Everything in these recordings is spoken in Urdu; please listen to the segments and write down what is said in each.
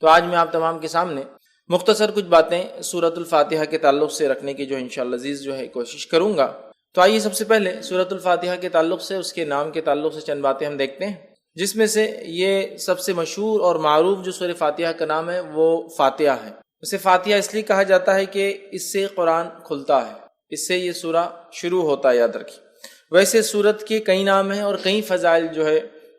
تو آج میں آپ تمام کے سامنے مختصر کچھ باتیں سورۃ الفاتحہ کے تعلق سے رکھنے کی جو انشاءاللہ عزیز کوشش کروں گا۔ تو آئیے سب سے پہلے سورۃ الفاتحہ کے تعلق سے، اس کے نام کے تعلق سے چند باتیں ہم دیکھتے ہیں، جس میں سے یہ سب سے مشہور اور معروف جو سورہ فاتحہ کا نام ہے وہ فاتحہ ہے۔ اسے فاتحہ اس لیے کہا جاتا ہے کہ اس سے قرآن کھلتا ہے، اس سے یہ سورہ شروع ہوتا ہے، یاد رکھیے۔ ویسے سورت کے کئی نام ہیں اور کئی فضائل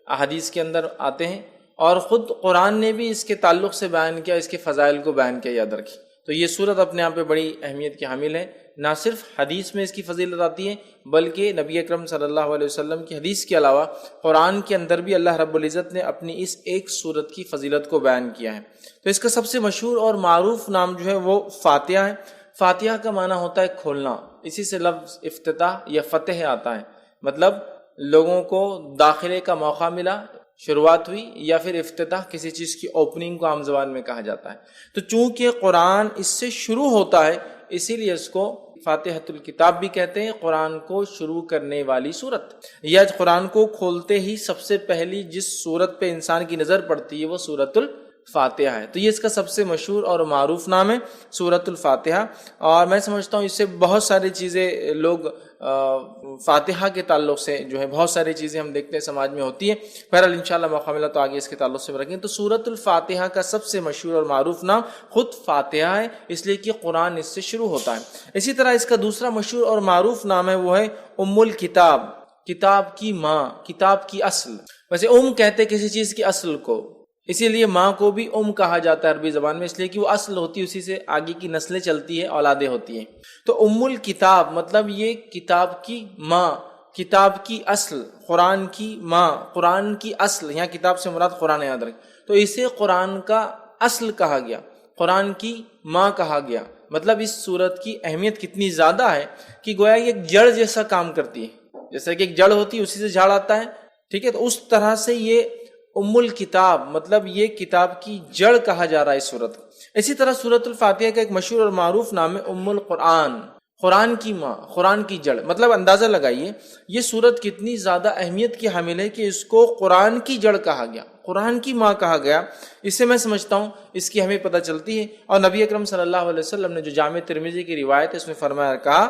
احادیث کے اندر آتے ہیں، اور خود قرآن نے بھی اس کے تعلق سے بیان کیا، اس کے فضائل کو بیان کیا، یاد رکھیے۔ تو یہ سورت اپنے آپ پہ بڑی اہمیت کی حامل ہے، نہ صرف حدیث میں اس کی فضیلت آتی ہے بلکہ نبی اکرم صلی اللہ علیہ وسلم کی حدیث کے علاوہ قرآن کے اندر بھی اللہ رب العزت نے اپنی اس ایک سورت کی فضیلت کو بیان کیا ہے۔ تو اس کا سب سے مشہور اور معروف نام وہ فاتحہ ہے۔ فاتحہ کا معنی ہوتا ہے کھولنا، اسی سے لفظ افتتاح یا فتح آتا ہے، مطلب لوگوں کو داخلے کا موقع ملا، شروعات ہوئی، یا پھر افتتاح کسی چیز کی اوپننگ کو عام زبان میں کہا جاتا ہے۔ تو چونکہ قرآن اس سے شروع ہوتا ہے اسی لیے اس کو فاتحۃ الکتاب بھی کہتے ہیں، قرآن کو شروع کرنے والی سورت، یا قرآن کو کھولتے ہی سب سے پہلی جس سورت پہ انسان کی نظر پڑتی ہے وہ سورۃ الفاتحہ ہے۔ تو یہ اس کا سب سے مشہور اور معروف نام ہے سورۃ الفاتحہ، اور میں سمجھتا ہوں اس سے بہت ساری چیزیں لوگ فاتحہ کے تعلق سے بہت ساری چیزیں ہم دیکھتے ہیں سماج میں ہوتی ہیں۔ بہرحال انشاءاللہ موقع ملا تو آگے اس کے تعلق سے رکھیں۔ تو سورۃ الفاتحہ کا سب سے مشہور اور معروف نام خود فاتحہ ہے، اس لیے کہ قرآن اس سے شروع ہوتا ہے۔ اسی طرح اس کا دوسرا مشہور اور معروف نام ہے وہ ہے ام الکتاب، کتاب کی ماں، کتاب کی اصل۔ ویسے کہتے کسی چیز کی اصل کو، اسی لیے ماں کو بھی کہا جاتا ہے عربی زبان میں، اس لیے کہ وہ اصل ہوتی ہے، اسی سے آگے کی نسلیں چلتی ہیں، اولادیں ہوتی ہیں۔ تو ام الکتاب مطلب یہ کتاب کی ماں، کتاب کی اصل، قرآن کی ماں، قرآن کی اصل، یہاں کتاب سے مراد قرآن، یاد رکھیں۔ تو اسے قرآن کا اصل کہا گیا، قرآن کی ماں کہا گیا۔ مطلب اس سورت کی اہمیت کتنی زیادہ ہے کہ گویا یہ ایک جڑ جیسا کام کرتی ہے، جیسا کہ ایک جڑ ہوتی ہے اسی سے جھاڑ آتا ہے، ٹھیک ہے۔ تو اس طرح سے یہ ام الکتاب مطلب یہ کتاب کی جڑ کہا جا رہا ہے اس سورت کو۔ اسی طرح سورۃ الفاتحہ کا ایک مشہور اور معروف نام ہے ام القرآن، قرآن کی ماں، قرآن کی جڑ۔ مطلب اندازہ لگائیے یہ سورت کتنی زیادہ اہمیت کی حامل ہے کہ اس کو قرآن کی جڑ کہا گیا، قرآن کی ماں کہا گیا۔ اس سے میں سمجھتا ہوں اس کی ہمیں پتہ چلتی ہے، اور نبی اکرم صلی اللہ علیہ وسلم نے جو جامع ترمذی کی روایت ہے اس میں فرمایا، کہا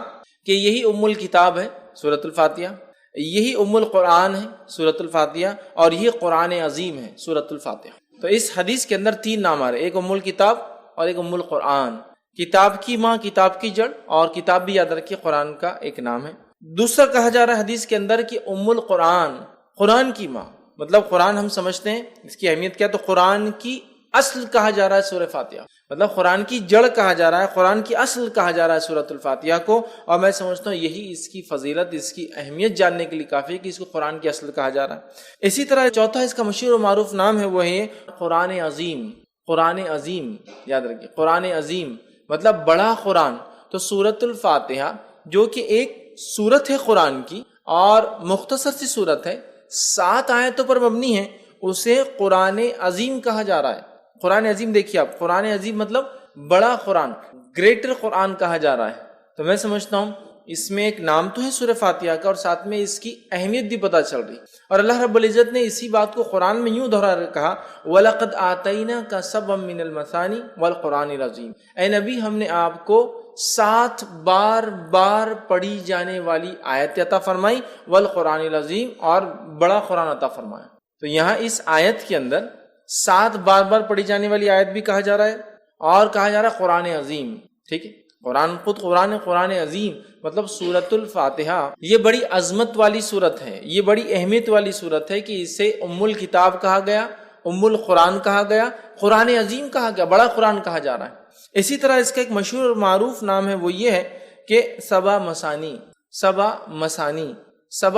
کہ یہی ام الکتاب ہے سورۃ الفاتحہ، یہی ام القرآن ہے سورۃ الفاتحہ، اور یہ قرآن عظیم ہے سورۃ الفاتحہ۔ تو اس حدیث کے اندر تین نام آ رہے، ایک ام الکتاب اور ایک ام القرآن، کتاب کی ماں، کتاب کی جڑ، اور کتاب بھی یاد رکھیے قرآن کا ایک نام ہے۔ دوسرا کہا جا رہا ہے حدیث کے اندر کہ ام القرآن، قرآن کی ماں، مطلب قرآن ہم سمجھتے ہیں اس کی اہمیت کیا، تو قرآن کی اصل کہا جا رہا ہے سورہ فاتحہ، مطلب قرآن کی جڑ کہا جا رہا ہے، قرآن کی اصل کہا جا رہا ہے سورۃ الفاتحہ کو۔ اور میں سمجھتا ہوں یہی اس کی فضیلت، اس کی اہمیت جاننے کے لیے کافی ہے کہ اس کو قرآن کی اصل کہا جا رہا ہے۔ اسی طرح چوتھا اس کا مشہور و معروف نام ہے وہ ہے قرآن عظیم، قرآن عظیم، یاد رکھیے قرآن عظیم مطلب بڑا قرآن۔ تو سورۃ الفاتحہ جو کہ ایک سورت ہے قرآن کی اور مختصر سی سورت ہے، 7 آیتوں پر مبنی ہے، اسے قرآن عظیم کہا جا رہا ہے۔ قرآن عظیم دیکھیے آپ، قرآن عظیم مطلب بڑا قرآن، گریٹر قرآن کہا جا رہا ہے۔ تو میں سمجھتا ہوں اس میں ایک نام تو ہے سورہ فاتحہ کا، اور ساتھ میں اس کی اہمیت بھی پتہ چل رہی، اور اللہ رب العزت نے اسی بات کو قرآن میں یوں دہرا کہا، وَلَقَدْ آتَيْنَاكَ سَبْعًا مِّنَ الْمَثَانِي وَالْقُرْآنِ الْعَظِيمِ۔ اے نبی ہم نے آپ کو 7 بار پڑھی جانے والی آیت عطا فرمائی، والقرآن العظیم، اور بڑا قرآن عطا فرمایا۔ تو یہاں اس آیت کے اندر 7 بار پڑھی جانے والی آیت بھی کہا جا رہا ہے، اور کہا جا رہا ہے قرآن عظیم، ٹھیک ہے۔ قرآن عظیم مطلب سورۃ الفاتحہ یہ بڑی عظمت والی سورت ہے، یہ بڑی اہمیت والی سورت ہے کہ اسے ام الکتاب کہا گیا، ام القرآن کہا گیا، قرآن عظیم کہا گیا، بڑا قرآن کہا جا رہا ہے۔ اسی طرح اس کا ایک مشہور اور معروف نام ہے وہ یہ ہے کہ سبع مثانی، سبع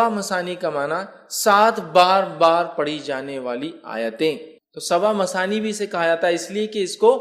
مثانی کا معنی 7 بار پڑھی جانے والی آیتیں۔ تو سبع مثانی بھی اسے کہا جاتا ہے اس لیے کہ اس کو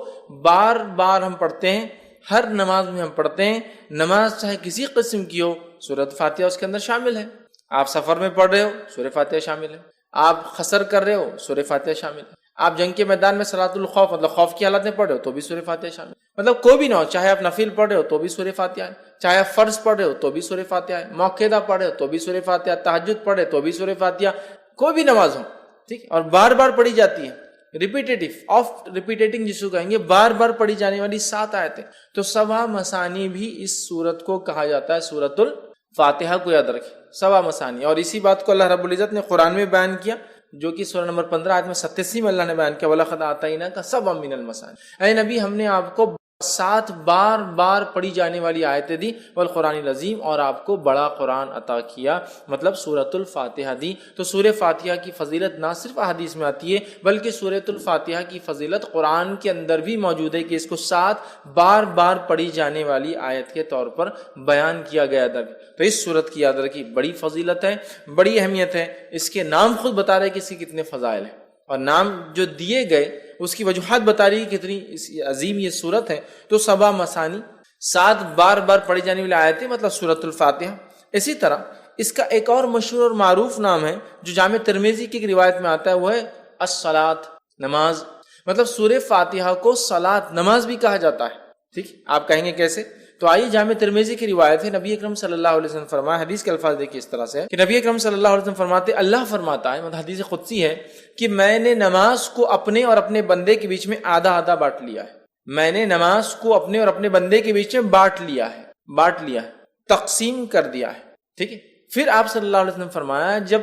بار ہم پڑھتے ہیں، ہر نماز میں ہم پڑھتے ہیں، نماز چاہے کسی قسم کی ہو، سورۃ فاتحہ اس کے اندر شامل ہے۔ آپ سفر میں پڑھ رہے ہو، سورہ فاتحہ شامل ہے، آپ قصر کر رہے ہو، سورہ فاتحہ شامل ہے، آپ جنگ کے میدان میں صلاۃ الخوف مطلب خوف کی حالت میں پڑھ رہے ہو تو بھی سورہ فاتحہ شامل ہے، مطلب کوئی بھی نہ ہو، چاہے آپ نفل پڑھ رہے ہو تو بھی سورہ فاتحہ ہے، چاہے آپ فرض پڑھ رہے ہو تو بھی سورہ فاتحہ ہے، موقعہ پڑھ رہے ہو تو بھی سورہ فاتحہ، تہجد پڑھ رہے تو بھی سورہ فاتحہ، کوئی بھی نماز ہو، ٹھیک، اور بار پڑھی جاتی ہے۔ ریپیٹیٹنگ جس کو کہیں گے، بار بار پڑھی جانے والی 7 آیتیں. تو 7 مثانی بھی اس سورت کو کہا جاتا ہے، سورت الفاتحہ کو یاد رکھیں، 7 مثانی. اور اسی بات کو اللہ رب العزت نے قرآن میں بیان کیا، جو کہ سورہ نمبر 15 آیت میں 87 میں اللہ نے بیان کیا، وَلَقَدْ آتَيْنَاكَ سَبْعًا مِنَ الْمَثَانِ. اے نبی ہم نے آپ کو 7 بار بار پڑھی جانے والی آیتیں دی، والقرآن العظیم، اور آپ کو بڑا قرآن عطا کیا، مطلب سورۃ الفاتحہ دی. تو سورہ فاتحہ کی فضیلت نہ صرف احادیث میں آتی ہے، بلکہ سورۃ الفاتحہ کی فضیلت قرآن کے اندر بھی موجود ہے کہ اس کو 7 بار بار پڑھی جانے والی آیت کے طور پر بیان کیا گیا تھا. تو اس سورت کی یاد رکھی بڑی فضیلت ہے، بڑی اہمیت ہے. اس کے نام خود بتا رہے کہ اس کے کتنے فضائل ہیں، اور نام جو دیے گئے اس کی وجوہات بتا رہی ہے کتنی عظیم یہ سورت ہے. تو 7 مثانی، 7 بار بار پڑھی جانے والی آیتیں، مطلب سورۃ الفاتحہ. اسی طرح اس کا ایک اور مشہور اور معروف نام ہے جو جامع ترمذی کی ایک روایت میں آتا ہے، وہ ہے الصلاۃ، نماز. مطلب سورہ فاتحہ کو صلاۃ، نماز بھی کہا جاتا ہے. ٹھیک، آپ کہیں گے کیسے؟ تو آئیے جامع ترمذی کی روایت ہے، نبی اکرم صلی اللہ علیہ وسلم فرمایا، حدیث کے الفاظ دیکھیے اس طرح سے کہ نبی اکرم صلی اللہ علیہ وسلم فرماتے، اللہ فرماتا ہے، مطلب حدیث قدسی ہے کہ میں نے نماز کو اپنے اور اپنے بندے کے بیچ میں آدھا آدھا بانٹ لیا ہے. میں نے نماز کو اپنے اور اپنے بندے کے بیچ میں بانٹ لیا ہے، تقسیم کر دیا ہے. ٹھیک ہے. پھر آپ صلی اللہ علیہ وسلم فرمایا، جب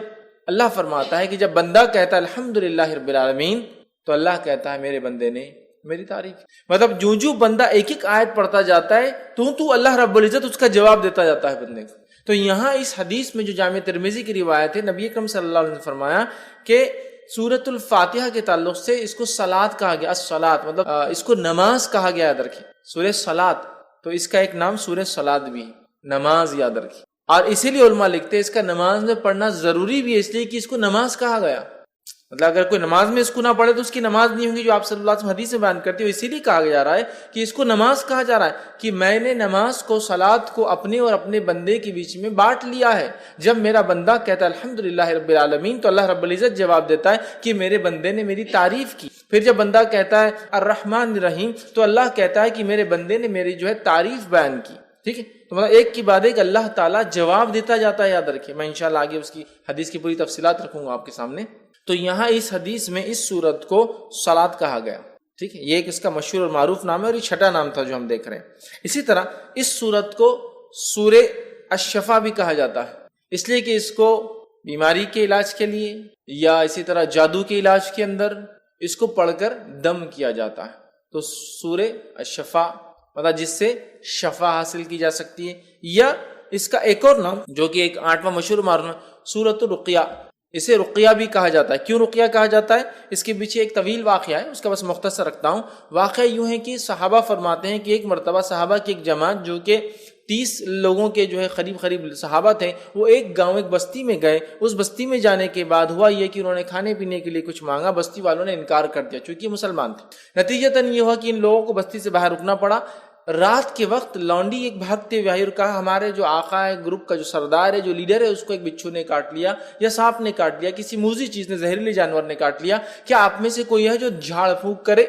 اللہ فرماتا ہے کہ جب بندہ کہتا ہے الحمدللہ رب العالمین، تو اللہ کہتا ہے میرے بندے نے میری تعریف. مطلب جو بندہ ایک ایک آیت پڑھتا جاتا ہے تو اللہ رب العزت اس کا جواب دیتا جاتا ہے بندے کو. تو یہاں اس حدیث میں جو جامع ترمذی کی روایت ہے، نبی اکرم صلی اللہ علیہ وسلم فرمایا کہ سورۃ الفاتحہ کے تعلق سے اس کو صلاۃ کہا گیا. الصلاۃ مطلب اس کو نماز کہا گیا، یاد رکھیں، سورہ صلاۃ. تو اس کا ایک نام سورہ صلاۃ بھی ہے، نماز، یاد رکھیں. اور اسی لیے علماء لکھتے ہیں اس کا نماز میں پڑھنا ضروری بھی ہے، اس لیے کہ اس کو نماز کہا گیا. مطلب اگر کوئی نماز میں اس کو نہ پڑھے تو اس کی نماز نہیں ہوگی، جو آپ صلی اللہ علیہ وسلم حدیث میں بیان کرتے ہو. اسی لیے کہا جا رہا ہے کہ اس کو نماز کہا جا رہا ہے کہ میں نے نماز کو، صلاۃ کو اپنے اور اپنے بندے کے بیچ میں بانٹ لیا ہے. جب میرا بندہ کہتا ہے الحمدللہ رب العالمین، تو اللہ رب العزت جواب دیتا ہے کہ میرے بندے نے میری تعریف کی. پھر جب بندہ کہتا ہے الرحمن الرحیم، تو اللہ کہتا ہے کہ میرے بندے نے میری جو ہے تعریف بیان کی. ٹھیک ہے. تو مطلب ایک کی بعد ایک اللہ تعالیٰ جواب دیتا جاتا ہے، یاد رکھیں. میں انشاءاللہ آگے اس کی حدیث کی پوری تفصیلات رکھوں گا آپ کے سامنے. تو یہاں اس حدیث میں اس سورت کو صلاۃ کہا گیا. ٹھیک ہے. یہ ایک اس کا مشہور اور معروف نام ہے، اور یہ چھٹا نام تھا جو ہم دیکھ رہے ہیں. اسی طرح اس سورت کو سورہ الشفا بھی کہا جاتا ہے، اس لیے کہ اس کو بیماری کے علاج کے لیے یا اسی طرح جادو کے علاج کے اندر اس کو پڑھ کر دم کیا جاتا ہے. تو سورہ الشفا مطلب جس سے شفا حاصل کی جا سکتی ہے. یا اس کا ایک اور نام جو کہ ایک 8واں مشہور معروف، سورۃ الرقیہ. اسے رقیہ بھی کہا جاتا ہے. کیوں رقیہ کہا جاتا ہے؟ اس کے پیچھے ایک طویل واقعہ ہے، اس کا بس مختصر رکھتا ہوں. واقعہ یوں ہے کہ صحابہ فرماتے ہیں کہ ایک مرتبہ صحابہ کی ایک جماعت جو کہ 30 لوگوں کے جو ہے قریب صحابہ تھے، وہ ایک گاؤں، ایک بستی میں گئے. اس بستی میں جانے کے بعد ہوا یہ کہ انہوں نے کھانے پینے کے لیے کچھ مانگا، بستی والوں نے انکار کر دیا چونکہ یہ مسلمان تھے. نتیجتاً یہ ہوا کہ ان لوگوں کو بستی سے باہر رکنا پڑا. رات کے وقت لونڈی ایک بھاگتے ہوئے آئی اور کہا ہمارے جو آقا ہے، گروپ کا جو سردار ہے، جو لیڈر ہے، اس کو ایک بچھو نے کاٹ لیا یا سانپ نے کاٹ لیا، کسی موذی چیز نے، زہریلی جانور نے کاٹ لیا. کیا آپ میں سے کوئی ہے جو جھاڑ پھونک کرے؟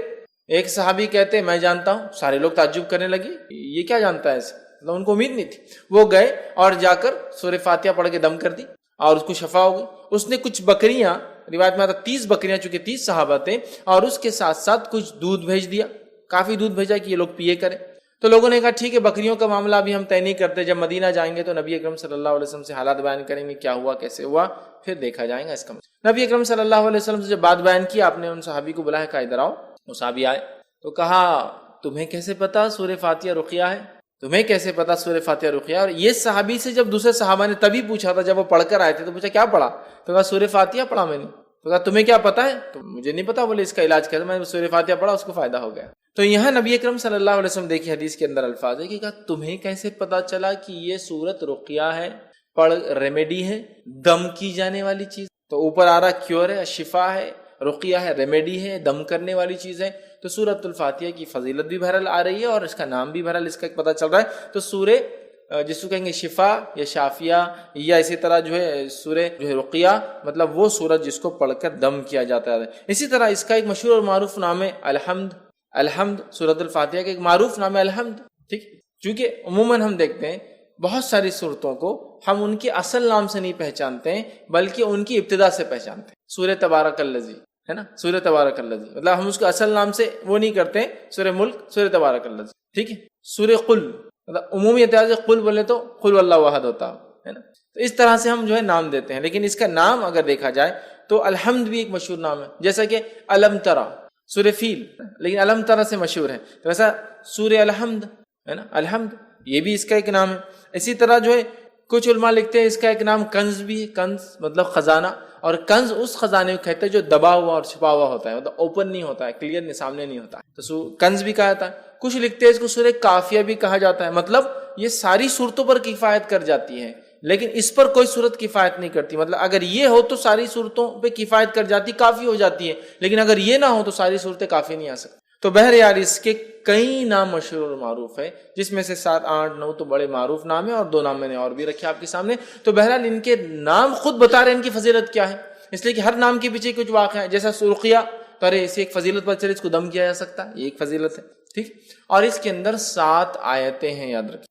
ایک صحابی کہتے ہیں میں جانتا ہوں. سارے لوگ تعجب کرنے لگے، یہ کیا جانتا ہے ایسے؟ مطلب ان کو امید نہیں تھی. وہ گئے اور جا کر سورہ فاتحہ پڑھ کے دم کر دی اور اس کو شفا ہو گئی. اس نے کچھ بکریاں، روایت میں آتا 30 بکریاں، چونکہ 30 صحابہ تھے، اور اس کے ساتھ ساتھ کچھ دودھ بھیج دیا، کافی دودھ بھیجا کہ یہ لوگ پیے کریں. تو لوگوں نے کہا ٹھیک ہے، بکریوں کا معاملہ ابھی ہم طے نہیں کرتے، جب مدینہ جائیں گے تو نبی اکرم صلی اللہ علیہ وسلم سے حالات بیان کریں گے، کیا ہوا کیسے ہوا، پھر دیکھا جائے گا اس کا. نبی اکرم صلی اللہ علیہ وسلم سے جب بات بیان کی، آپ نے ان صحابی کو بلایا، کہا ادھر آؤ. وہ صحابی آئے تو کہا تمہیں کیسے پتا سورہ فاتحہ رقیہ ہے؟ تمہیں کیسے پتا سورہ فاتحہ رقیہ؟ اور یہ صحابی سے جب دوسرے صحابہ نے تبھی پوچھا تھا، جب وہ پڑھ کر آئے تھے تو پوچھا کیا پڑھا؟ تو کہا سورہ فاتحہ پڑھا میں نے. تو کہا تمہیں کیا پتا ہے؟ تو مجھے نہیں پتا. بولے اس کا علاج کیا؟ میں نے سورہ فاتحہ پڑھا، اس کو فائدہ ہو گیا. تو یہاں نبی اکرم صلی اللہ علیہ وسلم دیکھیے حدیث کے اندر الفاظ ہے کہ کہا تمہیں کیسے پتا چلا کہ یہ سورت رقیہ ہے، پڑھ ریمیڈی ہے، دم کی جانے والی چیز. تو اوپر آ رہا کیور ہے، شفا ہے، رقیہ ہے، ریمیڈی ہے، دم کرنے والی چیز ہے. تو سورت الفاتحہ کی فضیلت بھی بہرحال آ رہی ہے اور اس کا نام بھی بہرحال اس کا پتہ چل رہا ہے. تو سورہ جس کو کہیں گے شفا یا شافیہ، یا اسی طرح جو ہے سورہ جو ہے رقیہ، مطلب وہ سورت جس کو پڑھ کر دم کیا جاتا ہے. اسی طرح اس کا ایک مشہور اور معروف نام ہے الحمد. سورت الفاتحہ کا ایک معروف نام ہے الحمد. ٹھیک، چونکہ عموماً ہم دیکھتے ہیں بہت ساری صورتوں کو ہم ان کے اصل نام سے نہیں پہچانتے ہیں بلکہ ان کی ابتدا سے پہچانتے ہیں. سورہ تبارک الذی ہے نا, سورہ تبارک الذی, مطلب ہم اس کو اصل نام سے وہ نہیں کرتے, سورہ ملک, سورہ تبارک الذی, ٹھیک ہے. سورہ قل, مطلب عمومی اعتبار سے قل بولے تو قل واللہ احد ہوتا ہے نا. تو اس طرح سے ہم جو ہے نام دیتے ہیں, لیکن اس کا نام اگر دیکھا جائے تو الحمد بھی ایک مشہور نام ہے, جیسا کہ الم ترا, سورہ فیل, لیکن الم ترا سے مشہور ہے, تو ویسا سورہ الحمد ہے نا, الحمد یہ بھی اس کا ایک نام ہے. اسی طرح جو ہے کچھ علماء لکھتے ہیں اس کا ایک نام کنز بھی ہے, کنز مطلب خزانہ, اور کنز اس خزانے کو کہتے ہیں جو دبا ہوا اور چھپا ہوا ہوتا ہے, مطلب اوپن نہیں ہوتا ہے, کلیئر نہیں, سامنے نہیں ہوتا ہے, تو کنز بھی کہا جاتا ہے. کچھ لکھتے ہیں اس کو سورہ کافیہ بھی کہا جاتا ہے, مطلب یہ ساری صورتوں پر کفایت کر جاتی ہے, لیکن اس پر کوئی صورت کفایت نہیں کرتی. مطلب اگر یہ ہو تو ساری صورتوں پہ کفایت کر جاتی, کافی ہو جاتی ہے, لیکن اگر یہ نہ ہو تو ساری صورتیں کافی نہیں آ سکتی. تو بہرحال اس کے کئی نام مشہور اور معروف ہے, جس میں سے 7, 8, 9 تو بڑے معروف نام ہیں, اور 2 نام میں نے اور بھی رکھے آپ کے سامنے. تو بہرحال ان کے نام خود بتا رہے ہیں ان کی فضیلت کیا ہے, اس لیے کہ ہر نام کے پیچھے کچھ واقعہ ہے. جیسا سرخیہ, تو ارے اسی ایک فضیلت پر چلے, اس کو دم کیا جا سکتا ہے, یہ ایک فضیلت ہے, ٹھیک. اور اس کے اندر 7 آیتیں ہیں, یاد رکھیں.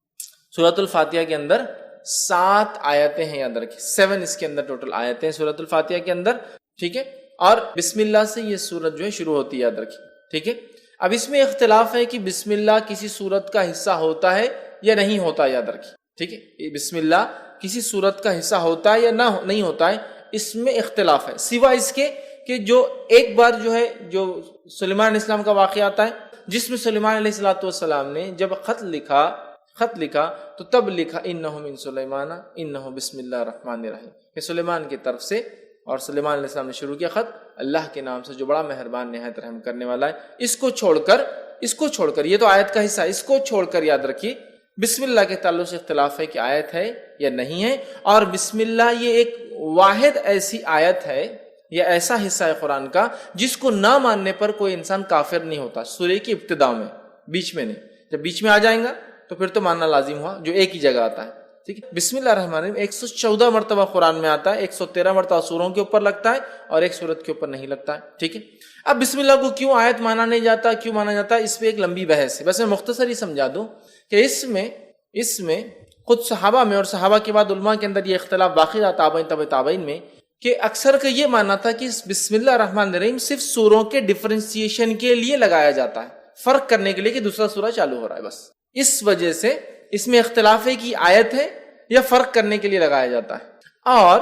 سورۃ الفاتحہ کے اندر 7 آیتیں ہیں, یاد رکھیں. 7 اس کے اندر ٹوٹل آیتیں ہیں سورۃ الفاتحہ کے اندر, ٹھیک ہے. اور بسم اللہ سے یہ سورت جو ہے شروع ہوتی ہے, یاد رکھیں, ٹھیک ہے. اب اس میں اختلاف ہے کہ بسم اللہ کسی سورت کا حصہ ہوتا ہے یا نہیں ہوتا, یاد رکھیں, ٹھیک ہے. بسم اللہ کسی سورت کا حصہ ہوتا ہے یا نہیں ہوتا ہے, اس میں اختلاف ہے, سوا اس کے کہ جو ایک بار جو ہے جو سلیمان علیہ السلام کا واقعہ آتا ہے, جس میں سلیمان علیہ السلام نے جب خط لکھا تو تب لکھا انہ من سلیمان انہ بسم اللہ الرحمن الرحیم, کہ سلیمان کی طرف سے, اور سلیمان علیہ السلام نے شروع کیا خط اللہ کے نام سے جو بڑا مہربان نہایت رحم کرنے والا ہے. اس کو چھوڑ کر یہ تو آیت کا حصہ ہے, اس کو چھوڑ کر یاد رکھیے بسم اللہ کے تعلق سے اختلاف ہے کہ آیت ہے یا نہیں ہے. اور بسم اللہ یہ ایک واحد ایسی آیت ہے یا ایسا حصہ ہے قرآن کا جس کو نہ ماننے پر کوئی انسان کافر نہیں ہوتا. سورہ کی ابتدا میں, بیچ میں نہیں. جب بیچ میں آ جائیں گا تو پھر تو ماننا لازم ہوا, جو ایک ہی جگہ آتا ہے, ٹھیک ہے. بسم اللہ الرحمن الرحیم 114 مرتبہ قرآن میں آتا ہے, 113 مرتبہ سوروں کے اوپر لگتا ہے اور ایک سورت کے اوپر نہیں لگتا ہے, ٹھیک ہے. اب بسم اللہ کو کیوں آیت مانا نہیں جاتا, کیوں مانا جاتا ہے, اس پہ ایک لمبی بحث ہے. بس میں مختصر ہی سمجھا دوں کہ اس میں خود صحابہ میں اور صحابہ کے بعد علماء کے اندر یہ اختلاف باقی رہا, تابعین تابعین میں, کہ اکثر کا یہ ماننا تھا کہ بسم اللہ الرحمن الرحیم صرف سوروں کے ڈیفرنسیشن کے لیے لگایا جاتا ہے, فرق کرنے کے لیے کہ دوسرا سورہ چالو ہو رہا ہے, بس اس وجہ سے اس میں اختلاف ہے کہ آیت ہے یا فرق کرنے کے لیے لگایا جاتا ہے. اور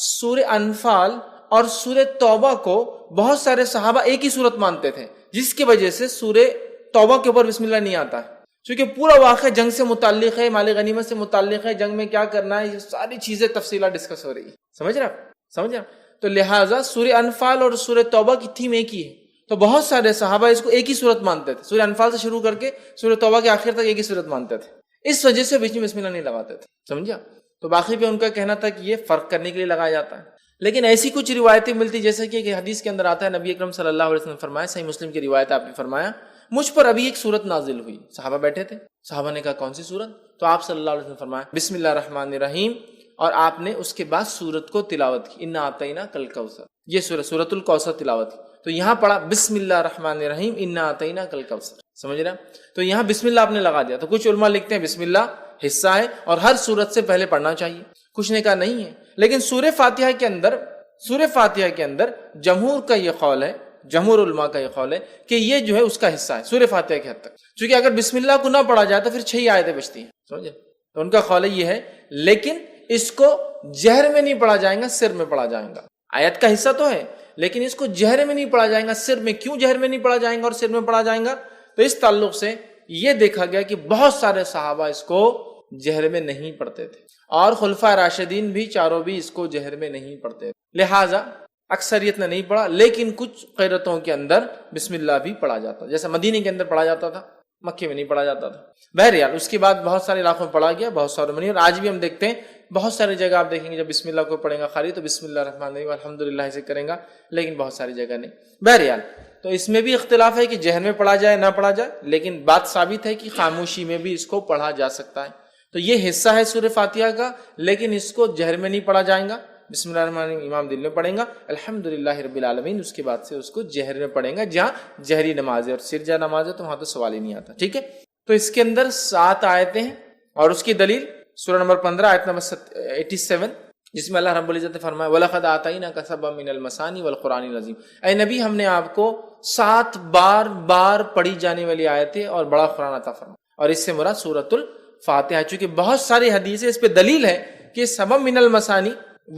سورہ انفال اور سورہ توبہ کو بہت سارے صحابہ ایک ہی صورت مانتے تھے, جس کی وجہ سے سورہ توبہ کے اوپر بسم اللہ نہیں آتا ہے, کیونکہ پورا واقعہ جنگ سے متعلق ہے, مال غنیمت سے متعلق ہے, جنگ میں کیا کرنا ہے, یہ ساری چیزیں تفصیلات ڈسکس ہو رہی ہے. سمجھ رہا, تو لہٰذا سورہ انفال اور سورہ توبہ کی تھیم ایک ہی ہے, تو بہت سارے صحابہ اس کو ایک ہی صورت مانتے تھے. سورہ انفال سے شروع کر کے سورہ توبہ کے آخر تک ایک ہی صورت مانتے تھے, اس وجہ سے بیچ میں بسم اللہ نہیں لگاتے تھے, سمجھا. تو باقی پہ ان کا کہنا تھا کہ یہ فرق کرنے کے لیے لگایا جاتا ہے. لیکن ایسی کچھ روایتیں ملتی, جیسے کہ حدیث کے اندر آتا ہے, نبی اکرم صلی اللہ علیہ وسلم نے فرمایا, صحیح مسلم کی روایت آپ نے فرمایا, مجھ پر ابھی ایک سورت نازل ہوئی. صحابہ بیٹھے تھے, صحابہ نے کہا کون سی سورت, تو آپ صلی اللہ علیہ وسلم نے فرمایا بسم اللہ الرحمن الرحیم, اور آپ نے اس کے بعد سورت کو تلاوت کی, انا اعطینا کل کوثر, یہ سورۃ الکوثر تلاوت کی. تو یہاں پڑھا بسم اللہ الرحمن الرحیم انا اعطینا کل کوثر, سمجھ رہے, تو یہاں بسم اللہ آپ نے لگا دیا. تو کچھ علماء لکھتے ہیں بسم اللہ حصہ ہے اور ہر سورت سے پہلے پڑھنا چاہیے, کچھ نے کہا نہیں ہے. لیکن سورہ فاتحہ کے اندر جمہور کا یہ قول ہے, جمہور علماء کا یہ قول ہے کہ یہ جو ہے اس کا حصہ ہے سورہ فاتحہ کے حد تک, چونکہ اگر بسم اللہ کو نہ پڑھا جائے تو پھر 6 آیتیں بچتی ہیں, سمجھے. تو ان کا قول یہ ہے, لیکن اس کو جہر میں نہیں پڑھا جائے گا, سر میں پڑھا جائے گا. آیت کا حصہ تو ہے لیکن اس کو جہر میں نہیں پڑھا جائے گا, سر میں. کیوں جہر میں نہیں پڑھا جائے گا اور سر میں پڑھا جائے گا, تو اس تعلق سے یہ دیکھا گیا کہ بہت سارے صحابہ اس کو جہر میں نہیں پڑھتے تھے, اور خلفائے راشدین بھی چاروں بھی اس کو جہر میں نہیں پڑھتے تھے, لہٰذا اکثریت نے نہیں پڑھا. لیکن کچھ قیرتوں کے اندر بسم اللہ بھی پڑھا جاتا, جیسا مدینے کے اندر پڑھا جاتا تھا, مکے میں نہیں پڑھا جاتا تھا. بہرحال اس کے بعد بہت سارے علاقوں میں پڑھا گیا, بہت سارے منی, اور آج بھی ہم دیکھتے ہیں بہت ساری جگہ آپ دیکھیں گے جب بسم اللہ کو پڑھیں گا خالی تو بسم اللہ الرحمن الرحیم الحمدللہ سے کریں گا, لیکن بہت ساری جگہ نہیں. بہرحال تو اس میں بھی اختلاف ہے کہ جہر میں پڑھا جائے نہ پڑھا جائے, لیکن بات ثابت ہے کہ خاموشی میں بھی اس کو پڑھا جا سکتا ہے. تو یہ حصہ ہے سورہ فاتحہ کا, لیکن اس کو جہر میں نہیں پڑھا جائے گا. بسم اللہ الرحمن الرحیم امام دل میں پڑھیں گا, الحمدللہ رب العالمین اس کے بعد سے اس کو جہر میں پڑھیں گا, جہاں جہری نماز ہے. اور سرجہ نماز ہے تو وہاں تو سوال ہی نہیں آتا, ٹھیک ہے. تو اس کے اندر 7 آیتیں ہیں, اور اس کی دلیل سورہ نمبر 15 آیت نمبر 87, جس میں اللہ رب العزت نے فرمایا وَلَقَدْ آتَيْنَاكَ سَبْعًا مِنَ الْمَثَانِي وَالْقُرْآنِ الْعَظِيمِ، اے نبی ہم نے آپ کو 7 بار پڑھی جانے والی آیتیں اور بڑا قرآن عطا فرمایا، اور اس سے مراد سورۃ الفاتحہ، چونکہ بہت ساری حدیثیں اس پہ دلیل ہے کہ سبع من المثانی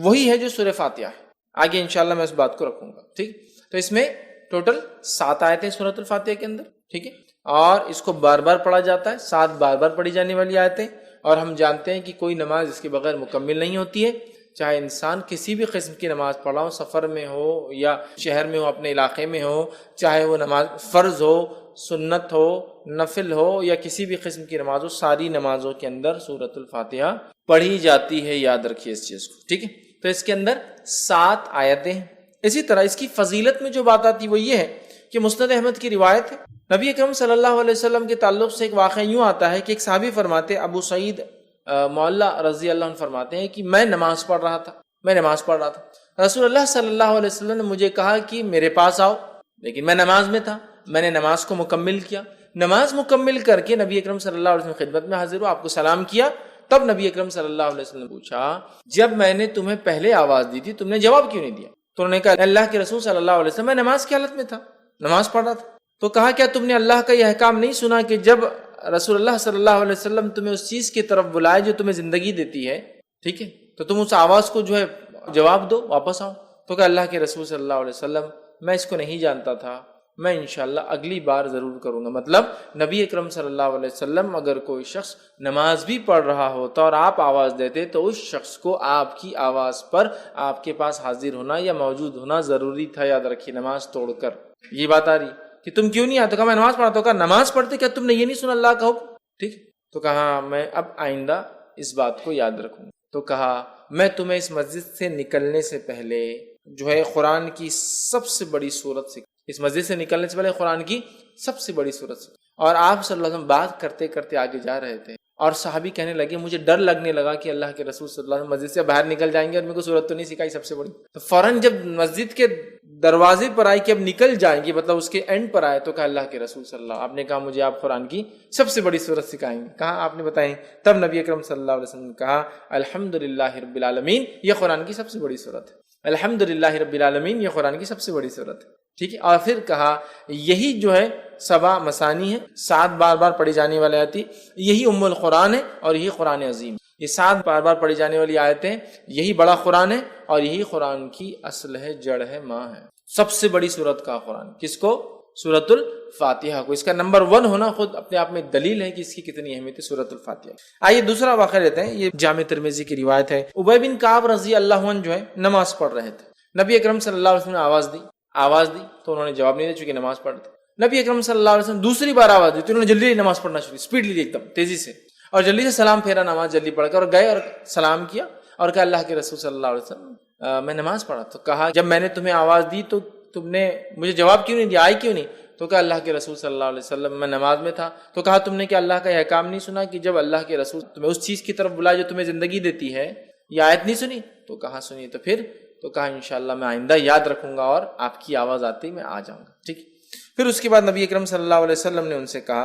وہی ہے جو سورہ فاتحہ ہے۔ آگے انشاءاللہ میں اس بات کو رکھوں گا، ٹھیک۔ تو اس میں ٹوٹل 7 آیتیں سورۃ الفاتحہ کے اندر، ٹھیک ہے، اور اس کو بار بار پڑھا جاتا ہے، 7 بار پڑھی جانے والی آیتیں، اور ہم جانتے ہیں کہ کوئی نماز اس کے بغیر مکمل نہیں ہوتی ہے، چاہے انسان کسی بھی قسم کی نماز پڑھا ہو، سفر میں ہو یا شہر میں ہو، اپنے علاقے میں ہو، چاہے وہ نماز فرض ہو، سنت ہو، نفل ہو یا کسی بھی قسم کی نماز ہو، ساری نمازوں کے اندر سورۃ الفاتحہ پڑھی جاتی ہے، یاد رکھیے اس چیز کو، ٹھیک ہے۔ تو اس کے اندر 7 آیتیں ہیں۔ اسی طرح اس کی فضیلت میں جو بات آتی وہ یہ ہے کہ مسند احمد کی روایت ہے، نبی اکرم صلی اللہ علیہ وسلم کے تعلق سے ایک واقعہ یوں آتا ہے کہ ایک صحابی فرماتے، ابو سعید معلّہ رضی اللہ عنہ فرماتے ہیں کہ میں نماز پڑھ رہا تھا، رسول اللہ صلی اللہ علیہ وسلم نے مجھے کہا کہ میرے پاس آؤ، لیکن میں نماز میں تھا، میں نے نماز کو مکمل کیا، نماز مکمل کر کے نبی اکرم صلی اللہ علیہ وسلم کی خدمت میں حاضر ہوا، آپ کو سلام کیا، تب نبی اکرم صلی اللہ علیہ وسلم نے پوچھا جب میں نے تمہیں پہلے آواز دی تھی تم نے جواب کیوں نہیں دیا؟ تو انہوں نے کہا اللہ کے رسول صلی اللہ علیہ وسلم میں نماز کی حالت میں تھا، نماز پڑھ رہا تھا۔ تو کہا کیا تم نے اللہ کا یہ احکام نہیں سنا کہ جب رسول اللہ صلی اللہ علیہ وسلم تمہیں اس چیز کی طرف بلائے جو تمہیں زندگی دیتی ہے، ٹھیک ہے، تو تم اس آواز کو جو ہے جواب دو، واپس آؤ۔ تو کہا اللہ کے رسول صلی اللہ علیہ وسلم میں اس کو نہیں جانتا تھا، میں انشاءاللہ اگلی بار ضرور کروں گا۔ مطلب نبی اکرم صلی اللہ علیہ وسلم اگر کوئی شخص نماز بھی پڑھ رہا ہوتا اور آپ آواز دیتے تو اس شخص کو آپ کی آواز پر آپ کے پاس حاضر ہونا یا موجود ہونا ضروری تھا، یاد رکھیے، نماز توڑ کر۔ یہ بات آ رہی کہ تم کیوں نہیں آتے؟ کہا میں نماز پڑھتا ہوں۔ کہا نماز پڑھتے کیا تم نے یہ نہیں سنا اللہ کا حکم؟ ٹھیک، تو کہا میں اب آئندہ اس بات کو یاد رکھوں۔ تو کہا میں تمہیں اس مسجد سے نکلنے سے پہلے جو ہے قرآن کی سب سے بڑی سورت سے، اس مسجد سے نکلنے سے پہلے قرآن کی سب سے بڑی سورت سے، اور آپ صلی اللہ علیہ وسلم بات کرتے کرتے آگے جا رہے تھے اور صحابی کہنے لگے مجھے ڈر لگنے لگا کہ اللہ کے رسول صلی اللہ علیہ وسلم مسجد سے باہر نکل جائیں گے اور میرے کو سورت تو نہیں سکھائی سب سے بڑی۔ تو فوراً جب مسجد کے دروازے پر آئے کہ اب نکل جائیں گے، مطلب اس کے اینڈ پر آئے، تو کہا اللہ کے رسول صلی اللہ، آپ نے کہا مجھے آپ قرآن کی سب سے بڑی سورت سکھائیں گے۔ کہا آپ نے بتائیں؟ تب نبی اکرم صلی اللہ علیہ وسلم نے کہا الحمدللہ رب العالمین، یہ قرآن کی سب سے بڑی سورت ہے، الحمدللہ رب العالمین یہ قرآن کی سب سے بڑی سورت ہے، ٹھیک ہے۔ اور پھر کہا یہی جو ہے 7 مثانی ہے، 7 بار بار پڑھی جانے والی آیت، یہی ام القرآن ہے اور یہی قرآن عظیم، یہ 7 بار بار پڑھی جانے والی آیتیں، یہی بڑا قرآن ہے اور یہی قرآن کی اصل ہے، جڑ ہے، ماں ہے۔ سب سے بڑی سورت کا قرآن کس کو؟ سورۃ الفاتحہ کو۔ اس کا نمبر 1 ہونا خود اپنے آپ میں دلیل ہے کہ اس کی کتنی اہمیت ہے سورۃ الفاتحہ۔ آئیے دوسرا واقعہ لیتے ہیں، یہ جامع ترمذی کی روایت ہے۔ ابی بن کعب رضی اللہ عنہ جو ہے نماز پڑھ رہے تھے، نبی اکرم صلی اللہ علیہ وسلم نے آواز دی تو انہوں نے جواب نہیں دیا چونکہ نماز پڑھ رہے تھے۔ نبی اکرم صلی اللہ علیہ وسلم دوسری بار آواز دی تو انہوں نے جلدی نماز پڑھنا شروع، سپیڈ لی ایک دم تیزی سے، اور جلدی سے سلام پھیرا، نماز جلدی پڑھ کر اور گئے اور سلام کیا اور کہا اللہ کے رسول صلی اللہ علیہ وسلم میں نماز پڑھا۔ تو کہا جب میں نے تمہیں آواز دی تو تم نے مجھے جواب کیوں نہیں دیا، آئی کیوں نہیں؟ تو کہا اللہ کے رسول صلی اللہ علیہ وسلم میں نماز میں تھا۔ تو کہا تم نے کیا اللہ کا یہ احکام نہیں سنا کہ جب اللہ کے رسول تمہیں اس چیز کی طرف بلائے جو تمہیں زندگی دیتی ہے، یہ آیت نہیں سنی؟ تو کہا سنی۔ تو پھر تو کہا انشاءاللہ میں آئندہ یاد رکھوں گا اور آپ کی آواز آتے ہی میں آ جاؤں گا، ٹھیک۔ پھر اس کے بعد نبی اکرم صلی اللہ علیہ وسلم نے ان سے کہا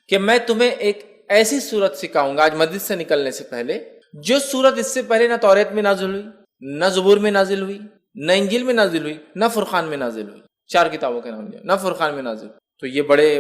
کہ میں تمہیں ایک ایسی سورت سکھاؤں گا آج مسجد سے نکلنے سے پہلے، جو سورت اس سے پہلے نہ توریت میں نازل ہوئی، نہ زبور میں نازل ہوئی، نہ انجیل میں نازل ہوئی، نہ فرقان میں نازل ہوئی، 4 کتابوں کے نام لیا، نہ فرقان میں نازل۔ تو یہ بڑے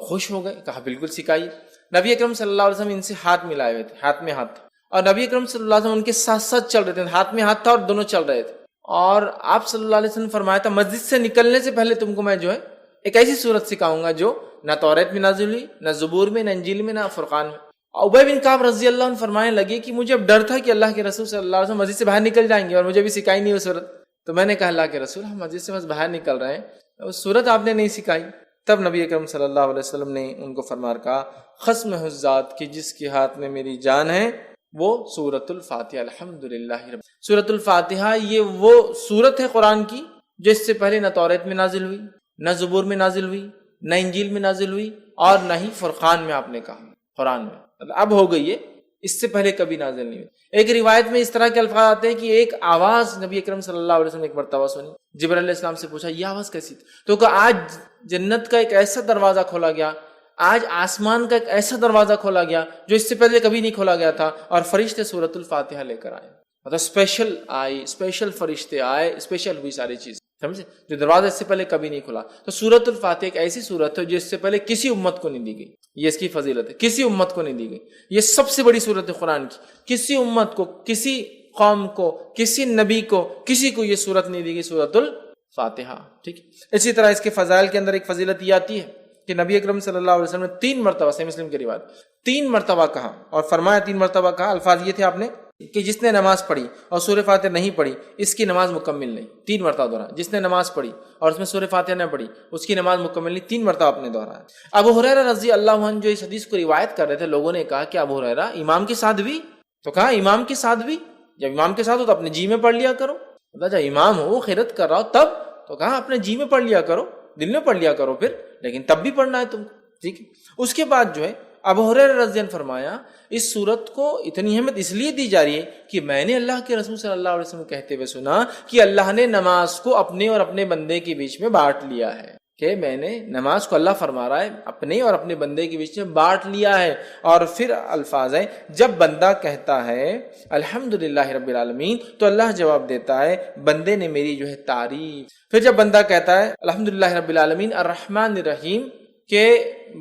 خوش ہو گئے، کہا بالکل سکھائیے۔ نبی اکرم صلی اللہ علیہ وسلم ان سے ہاتھ ملائے ہوئے تھے، ہاتھ میں ہاتھ تھا، اور نبی اکرم صلی اللہ علیہ وسلم ان کے ساتھ ساتھ چل رہے تھے، ہاتھ میں ہاتھ تھا اور دونوں چل رہے تھے۔ اور آپ صلی اللہ علیہ وسلم نے فرمایا تھا مسجد سے نکلنے سے پہلے تم کو میں جو ہے ایک ایسی سورت سکھاؤں گا جو نہ توریت میں نازل ہوئی، نہ زبور میں، نہ انجیل میں، نہ فرقان میں۔ ابی بن کعب رضی اللہ عنہ فرمانے لگے کہ مجھے اب ڈر تھا کہ اللہ کے رسول صلی اللہ علیہ وسلم مسجد سے باہر نکل جائیں گے اور مجھے بھی سکھائی نہیں وہ سورت۔ تو میں نے کہا اللہ کے رسول ہم مسجد سے بس باہر نکل رہے ہیں، اس سورت آپ نے نہیں سکھائی۔ تب نبی اکرم صلی اللہ علیہ وسلم نے ان کو فرما کہا قسم ہے اس ذات کی جس کے ہاتھ میں میری جان ہے، وہ سورۃ الفاتحہ، الحمدللہ رب۔ سورۃ الفاتحہ یہ وہ سورت ہے قرآن کی جو اس سے پہلے نہ توریت میں نازل ہوئی، نہ زبور میں نازل ہوئی، نہ انجیل میں نازل ہوئی، اور نہ ہی فرقان میں آپ نے کہا، قرآن میں اب ہو گئی ہے، اس سے پہلے کبھی نازل نہیں ہوئی۔ ایک روایت میں اس طرح کے الفاظ آتے ہیں کہ ایک آواز نبی اکرم صلی اللہ علیہ وسلم ایک مرتبہ سنی، جبرائیل علیہ السلام سے پوچھا یہ آواز کیسی تھی؟ تو کہا آج جنت کا ایک ایسا دروازہ کھولا گیا، آج آسمان کا ایک ایسا دروازہ کھولا گیا جو اس سے پہلے کبھی نہیں کھولا گیا تھا، اور فرشتے سورۃ الفاتحہ لے کر آئے۔ مطلب اسپیشل آئی، اسپیشل فرشتے آئے، اسپیشل ہوئی ساری چیز، سمجھے، جو دروازہ اس سے پہلے کبھی نہیں کھلا۔ تو سورۃ الفاتحہ ایک ایسی سورت ہے جو اس سے پہلے کسی امت کو نہیں دی گئی، یہ اس کی فضیلت ہے، کسی امت کو نہیں دی گئی، یہ سب سے بڑی سورت ہے قرآن کی، کسی امت کو، کسی قوم کو، کسی نبی کو، کسی کو یہ سورت نہیں دی گئی، سورۃ الفاتحہ، ٹھیک ہے۔ اسی طرح اس کے فضائل کے اندر ایک فضیلت یہ آتی ہے کہ نبی اکرم صلی اللہ علیہ وسلم نے 3 مرتبہ، صحیح مسلم کی روایت، 3 مرتبہ کہا اور فرمایا، 3 مرتبہ کہا، الفاظ یہ تھے آپ نے کہ جس نے نماز پڑھی اور سورہ فاتحہ نہیں پڑھی اس کی نماز مکمل نہیں، 3 مرتبہ دہرایا، جس نے نماز پڑھی اور اس میں سورہ فاتحہ نہ پڑھی اس کی نماز مکمل نہیں، 3 مرتبہ آپ نے دہرایا۔ ابو ہریرہ رضی اللہ عنہ جو اس حدیث کو روایت کر رہے تھے، لوگوں نے کہا کہ ابو ہریرہ امام کے ساتھ بھی، تو کہا امام کے ساتھ بھی، جب امام کے ساتھ ہو تو اپنے جی میں پڑھ لیا کرو، جب امام ہو وہ خیرت کر رہا ہو تب، تو کہا اپنے جی میں پڑھ لیا کرو، دل میں پڑھ لیا کرو پھر، لیکن تب بھی پڑھنا ہے تم کو، ٹھیک ہے۔ اس کے بعد جو ہے ابو ہریرہ رضی اللہ عنہ فرمایا اس صورت کو اتنی اہمیت اس لیے دی جا رہی ہے کہ میں نے اللہ کے رسول صلی اللہ علیہ وسلم کہتے ہوئے سنا کہ اللہ نے نماز کو اپنے اور اپنے بندے کے بیچ میں بانٹ لیا ہے، کہ میں نے نماز کو، اللہ فرما رہا ہے، اپنے اور اپنے بندے کے بیچ میں بانٹ لیا ہے۔ اور پھر الفاظ ہیں، جب بندہ کہتا ہے الحمدللہ رب العالمین تو اللہ جواب دیتا ہے بندے نے میری جو ہے تعریف۔ پھر جب بندہ کہتا ہے الحمدللہ رب العالمین الرحمن الرحیم، کہ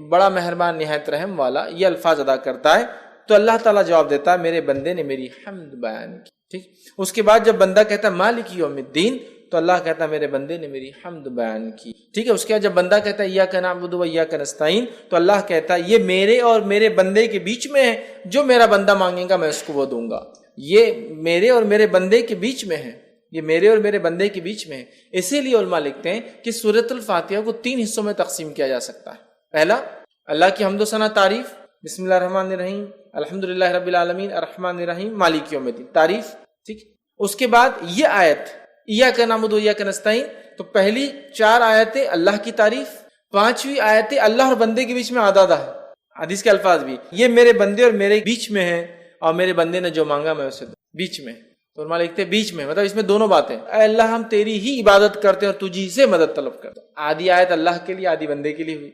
بڑا مہربان نہایت رحم والا، یہ الفاظ ادا کرتا ہے تو اللہ تعالیٰ جواب دیتا ہے میرے بندے نے میری حمد بیان کی، ٹھیک۔ اس کے بعد جب بندہ کہتا ہے مالک یوم الدین تو اللہ کہتا ہے میرے بندے نے میری حمد بیان کی، ٹھیک ہے۔ اس کے بعد جب بندہ کہتا ہے ایاک نعبد و ایاک نستعین تو اللہ کہتا ہے یہ میرے اور میرے بندے کے بیچ میں ہے، جو میرا بندہ مانگے گا میں اس کو وہ دوں گا، یہ میرے اور میرے بندے کے بیچ میں ہے، یہ میرے اور میرے بندے کے بیچ میں ہے۔ اسی لیے علماء لکھتے ہیں کہ سورۃ الفاتحہ کو 3 حصوں میں تقسیم کیا جا سکتا ہے۔ پہلا، اللہ کی حمد و ثنا تعریف، بسم اللہ الرحمن الرحیم، الحمدللہ رب العالمین الرحمن الرحیم مالک یوم الدین، تعریف، ٹھیک۔ اس کے بعد یہ آیت ایاک نعبد و ایاک نستعین، تو پہلی 4 آیتیں اللہ کی تعریف، 5ویں آیتیں اللہ اور بندے کے بیچ میں آدھا ہے، حدیث کے الفاظ بھی یہ میرے بندے اور میرے بیچ میں ہے، اور میرے بندے نے جو مانگا میں اسے دوں، بیچ میں، تو علماء لکھتے ہیں بیچ میں، مطلب اس میں دونوں باتیں، اے اللہ ہم تیری ہی عبادت کرتے ہیں اور تجھی سے مدد طلب کرتے ہیں۔ آدھی آیت اللہ کے لیے، آدھی بندے کے لیے ہوئی،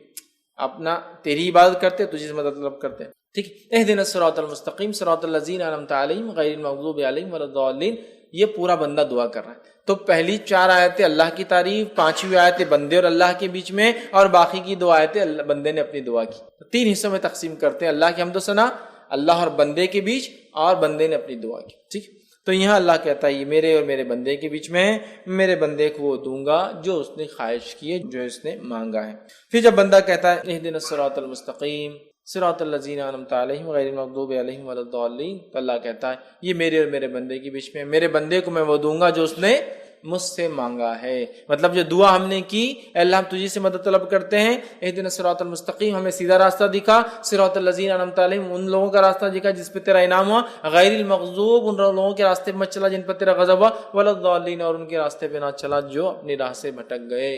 اپنا تیری عبادت کرتے ہیں، تجھی سے مدد طلب کرتے ہیں، ٹھیک۔ اہدنا الصراط المستقیم صراط الذین انعمت علیہم غیر المغضوب علیہم ولا الضالین، یہ پورا بندہ دعا کر رہا ہے۔ تو پہلی 4 آیتیں اللہ کی تعریف، 5ویں آیتیں بندے اور اللہ کے بیچ میں، اور باقی کی 2 آیتیں بندے نے اپنی دعا کی۔ 3 حصوں میں تقسیم کرتے ہیں، اللہ کی حمد و ثنا، اللہ اور بندے کے بیچ، اور بندے نے اپنی دعا کی، ٹھیک۔ تو یہاں اللہ کہتا ہے یہ میرے اور میرے بندے کے بیچ میں ہے، میرے بندے کو وہ دوں گا جو اس نے خواہش کی ہے، جو اس نے مانگا ہے۔ پھر جب بندہ کہتا ہے اہدنا الصراط المستقیم صراط الذین انعمت علیہم غیر المغضوب علیہم ولا الضالین، تو اللہ کہتا ہے یہ میرے اور میرے بندے کے بیچ میں ہے، میرے بندے کو میں وہ دوں گا جو اس نے مجھ سے مانگا ہے۔ مطلب جو دعا ہم نے کی، اے اللہ ہم تجھی سے مدد طلب کرتے ہیں، اہدنا الصراط المستقیم، ہمیں سیدھا راستہ دکھا، صراط الذین انعمت علیہم، ان لوگوں کا راستہ دکھا جس پہ تیرا انعام ہوا، غیر المغضوب، ان لوگوں کے راستے پہ مت چلا جن پر تیرا غضب ہوا، ولا الضالین، اور ان کے راستے پہ نہ چلا جو اپنی راہ سے بھٹک گئے۔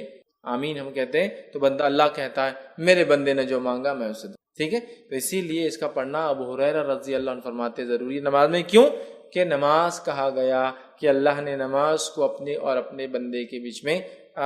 آمین ہم کہتے ہیں تو بندہ، اللہ کہتا ہے میرے بندے نے جو مانگا میں اسے دوں، ٹھیک ہے۔ تو اسی لیے اس کا پڑھنا ابو ہریرہ رضی اللہ عنہ فرماتے ضروری نماز میں، کیوں کہ نماز کہا گیا کہ اللہ نے نماز کو اپنے اور اپنے بندے کے بیچ میں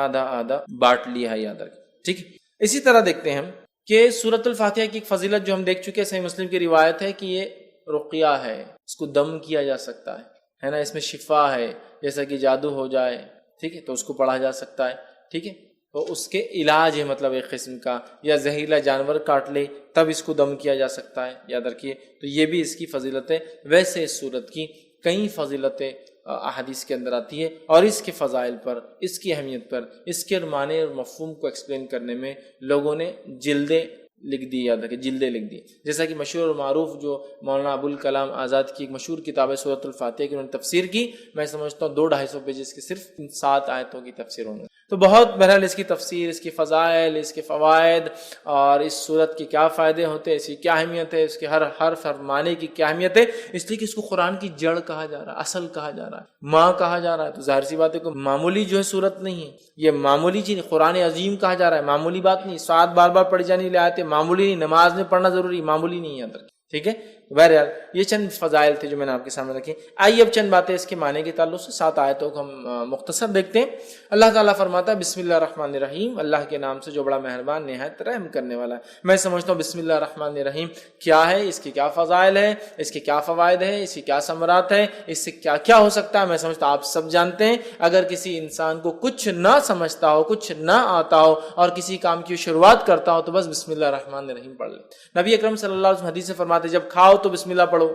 آدھا آدھا بانٹ لیا ہے، یاد رکھیں، ٹھیک ہے۔ اسی طرح دیکھتے ہیں ہم کہ سورۃ الفاتحہ کی ایک فضیلت جو ہم دیکھ چکے ہیں، صحیح مسلم کی روایت ہے کہ یہ رقیہ ہے، اس کو دم کیا جا سکتا ہے نا، اس میں شفا ہے، جیسا کہ جادو ہو جائے، ٹھیک ہے، تو اس کو پڑھا جا سکتا ہے، ٹھیک ہے۔ تو اس کے علاج ہے، مطلب ایک قسم کا، یا زہریلا جانور کاٹ لے تب اس کو دم کیا جا سکتا ہے، یاد رکھیے۔ تو یہ بھی اس کی فضیلت ہے۔ ویسے اس سورت کی کئی فضیلتیں احادیث کے اندر آتی ہے، اور اس کے فضائل پر، اس کی اہمیت پر، اس کے معنی اور مفہوم کو ایکسپلین کرنے میں لوگوں نے جلدیں لکھ دی، یاد رکھیں جلدیں لکھ دی، جیسا کہ مشہور اور معروف جو مولانا ابوالکلام آزاد کی ایک مشہور کتاب ہے سورۃ الفاتحہ کی، انہوں نے تفسیر کی، میں سمجھتا ہوں 200-250 پیجز کی صرف 7 آیتوں کی تفسیر ہوں گے۔ تو بہت بہرحال اس کی تفسیر، اس کی فضائل، اس کے فوائد، اور اس صورت کے کیا فائدے ہوتے ہیں، اس کی کیا اہمیت ہے، اس کے ہر فرمانے کی کیا اہمیت ہے، اس لیے کہ اس کو قرآن کی جڑ کہا جا رہا ہے، اصل کہا جا رہا ہے، ماں کہا جا رہا ہے۔ تو ظاہر سی بات ہے کہ معمولی جو ہے صورت نہیں ہے، یہ معمولی چیز، قرآن عظیم کہا جا رہا ہے، معمولی بات نہیں۔ 7 بار بار پڑھی جانے والی آیتیں معمولی نہیں، نماز میں پڑھنا ضروری، معمولی نہیں ہے، ٹھیک ہے۔ بہرحال یہ چند فضائل تھے جو میں نے آپ کے سامنے رکھی. آئیے اب چند باتیں اس کے معنی کے تعلق سے 7 آیتوں کو ہم مختصر دیکھتے ہیں. اللہ تعالیٰ فرماتا ہے بسم اللہ الرحمن الرحیم، اللہ کے نام سے جو بڑا مہربان نہایت رحم کرنے والا ہے. میں سمجھتا ہوں بسم اللہ الرحمن الرحیم کیا ہے، اس کے کیا فضائل ہیں، اس کے کیا فوائد ہیں، اس کے کیا ثمرات ہیں، اس سے کیا کیا ہو سکتا ہے، میں سمجھتا ہوں آپ سب جانتے ہیں. اگر کسی انسان کو کچھ نہ سمجھتا ہو، کچھ نہ آتا ہو اور کسی کام کی شروعات کرتا ہو تو بس بسم اللہ الرحمن الرحیم پڑھ لے. نبی اکرم صلی اللہ علیہ وسلم حدیث سے فرماتے جب کھاؤ تو بسم اللہ پڑھو،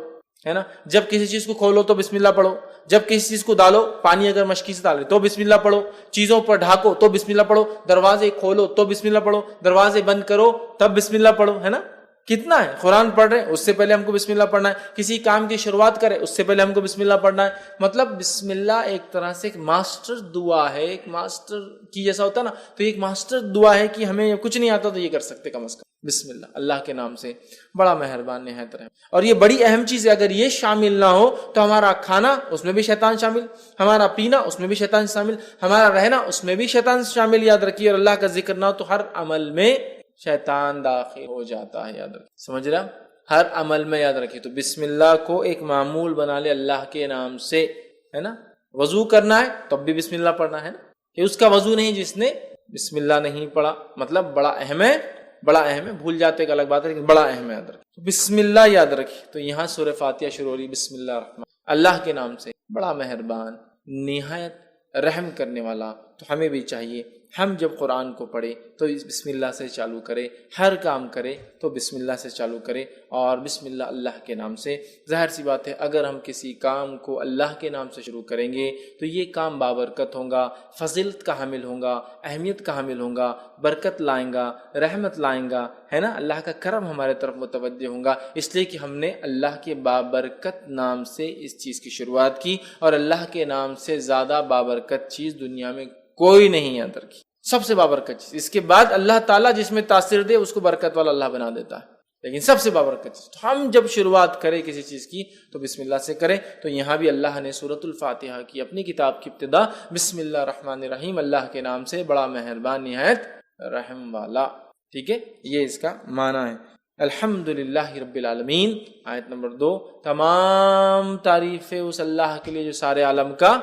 ہے نا، جب کسی چیز کو کھولو تو بسم اللہ پڑھو، جب کسی چیز کو ڈالو، پانی اگر مشکی سے ڈالے تو بسم اللہ پڑھو، چیزوں پر ڈھاکو تو بسم اللہ پڑھو، دروازے کھولو تو بسم اللہ پڑھو، دروازے بند کرو تب بسم اللہ پڑھو، ہے نا. کتنا ہے، قرآن پڑھ رہے ہیں اس سے پہلے ہم کو بسم اللہ پڑھنا ہے، کسی کام کی شروعات کرے اس سے پہلے ہم کو بسم اللہ پڑھنا ہے. مطلب بسم اللہ ایک طرح سے ایک ماسٹر دعا ہے، ایک ماسٹر کی جیسا ہوتا ہے نا، تو ایک ماسٹر دعا ہے کہ ہمیں کچھ نہیں آتا تو یہ کر سکتے کم از کم بسم اللہ، اللہ کے نام سے بڑا مہربان نہایت رحم. اور یہ بڑی اہم چیز ہے، اگر یہ شامل نہ ہو تو ہمارا کھانا اس میں بھی شیطان شامل، ہمارا پینا اس میں بھی شیطان شامل، ہمارا رہنا اس میں بھی شیطان شامل. یاد رکھیے، اور اللہ کا ذکر نہ ہو تو ہر عمل میں شیطان داخل ہو جاتا ہے. یاد رکھیے، سمجھ رہے ہیں، ہر عمل میں یاد رکھیے. تو بسم اللہ کو ایک معمول بنا لے اللہ کے نام سے، ہے نا. وضو کرنا ہے تب بھی بسم اللہ پڑھنا ہے نا، کہ اس کا وضو نہیں جس نے بسم اللہ نہیں پڑھا. مطلب بڑا اہم ہے، بڑا اہم ہے. بھول جاتے ایک الگ بات ہے لیکن بڑا اہم ہے، یاد رکھیے. بسم اللہ یاد رکھیے. تو یہاں سورہ فاتحہ شروع ہو رہی بسم اللہ الرحمن، اللہ کے نام سے بڑا مہربان نہایت رحم کرنے والا. تو ہمیں بھی چاہیے ہم جب قرآن کو پڑھے تو بسم اللہ سے چالو کرے، ہر کام کرے تو بسم اللہ سے چالو کرے، اور بسم اللہ اللہ کے نام سے. ظاہر سی بات ہے اگر ہم کسی کام کو اللہ کے نام سے شروع کریں گے تو یہ کام بابرکت ہوگا، فضیلت کا حامل ہوگا، اہمیت کا حامل ہوگا، برکت لائیں گا، رحمت لائیں گا، ہے نا. اللہ کا کرم ہمارے طرف متوجہ ہوگا، اس لیے کہ ہم نے اللہ کے بابرکت نام سے اس چیز کی شروعات کی. اور اللہ کے نام سے زیادہ بابرکت چیز دنیا میں کوئی نہیں ہے کی، سب سے بابرکت چیز. اس کے بعد اللہ تعالیٰ جس میں تاثیر دے اس کو برکت والا اللہ بنا دیتا ہے، لیکن سب سے بابرکت چیز. تو ہم جب شروعات کریں کسی چیز کی تو بسم اللہ سے کریں. تو یہاں بھی اللہ نے سورۃ الفاتحہ کی اپنی کتاب کی ابتدا بسم اللہ الرحمن الرحیم، اللہ کے نام سے بڑا مہربان نہایت رحم والا. ٹھیک ہے، یہ اس کا معنی ہے. الحمدللہ رب العالمین. آیت نمبر 2، تمام تعریفیں اس اللہ کے لیے جو سارے عالم کا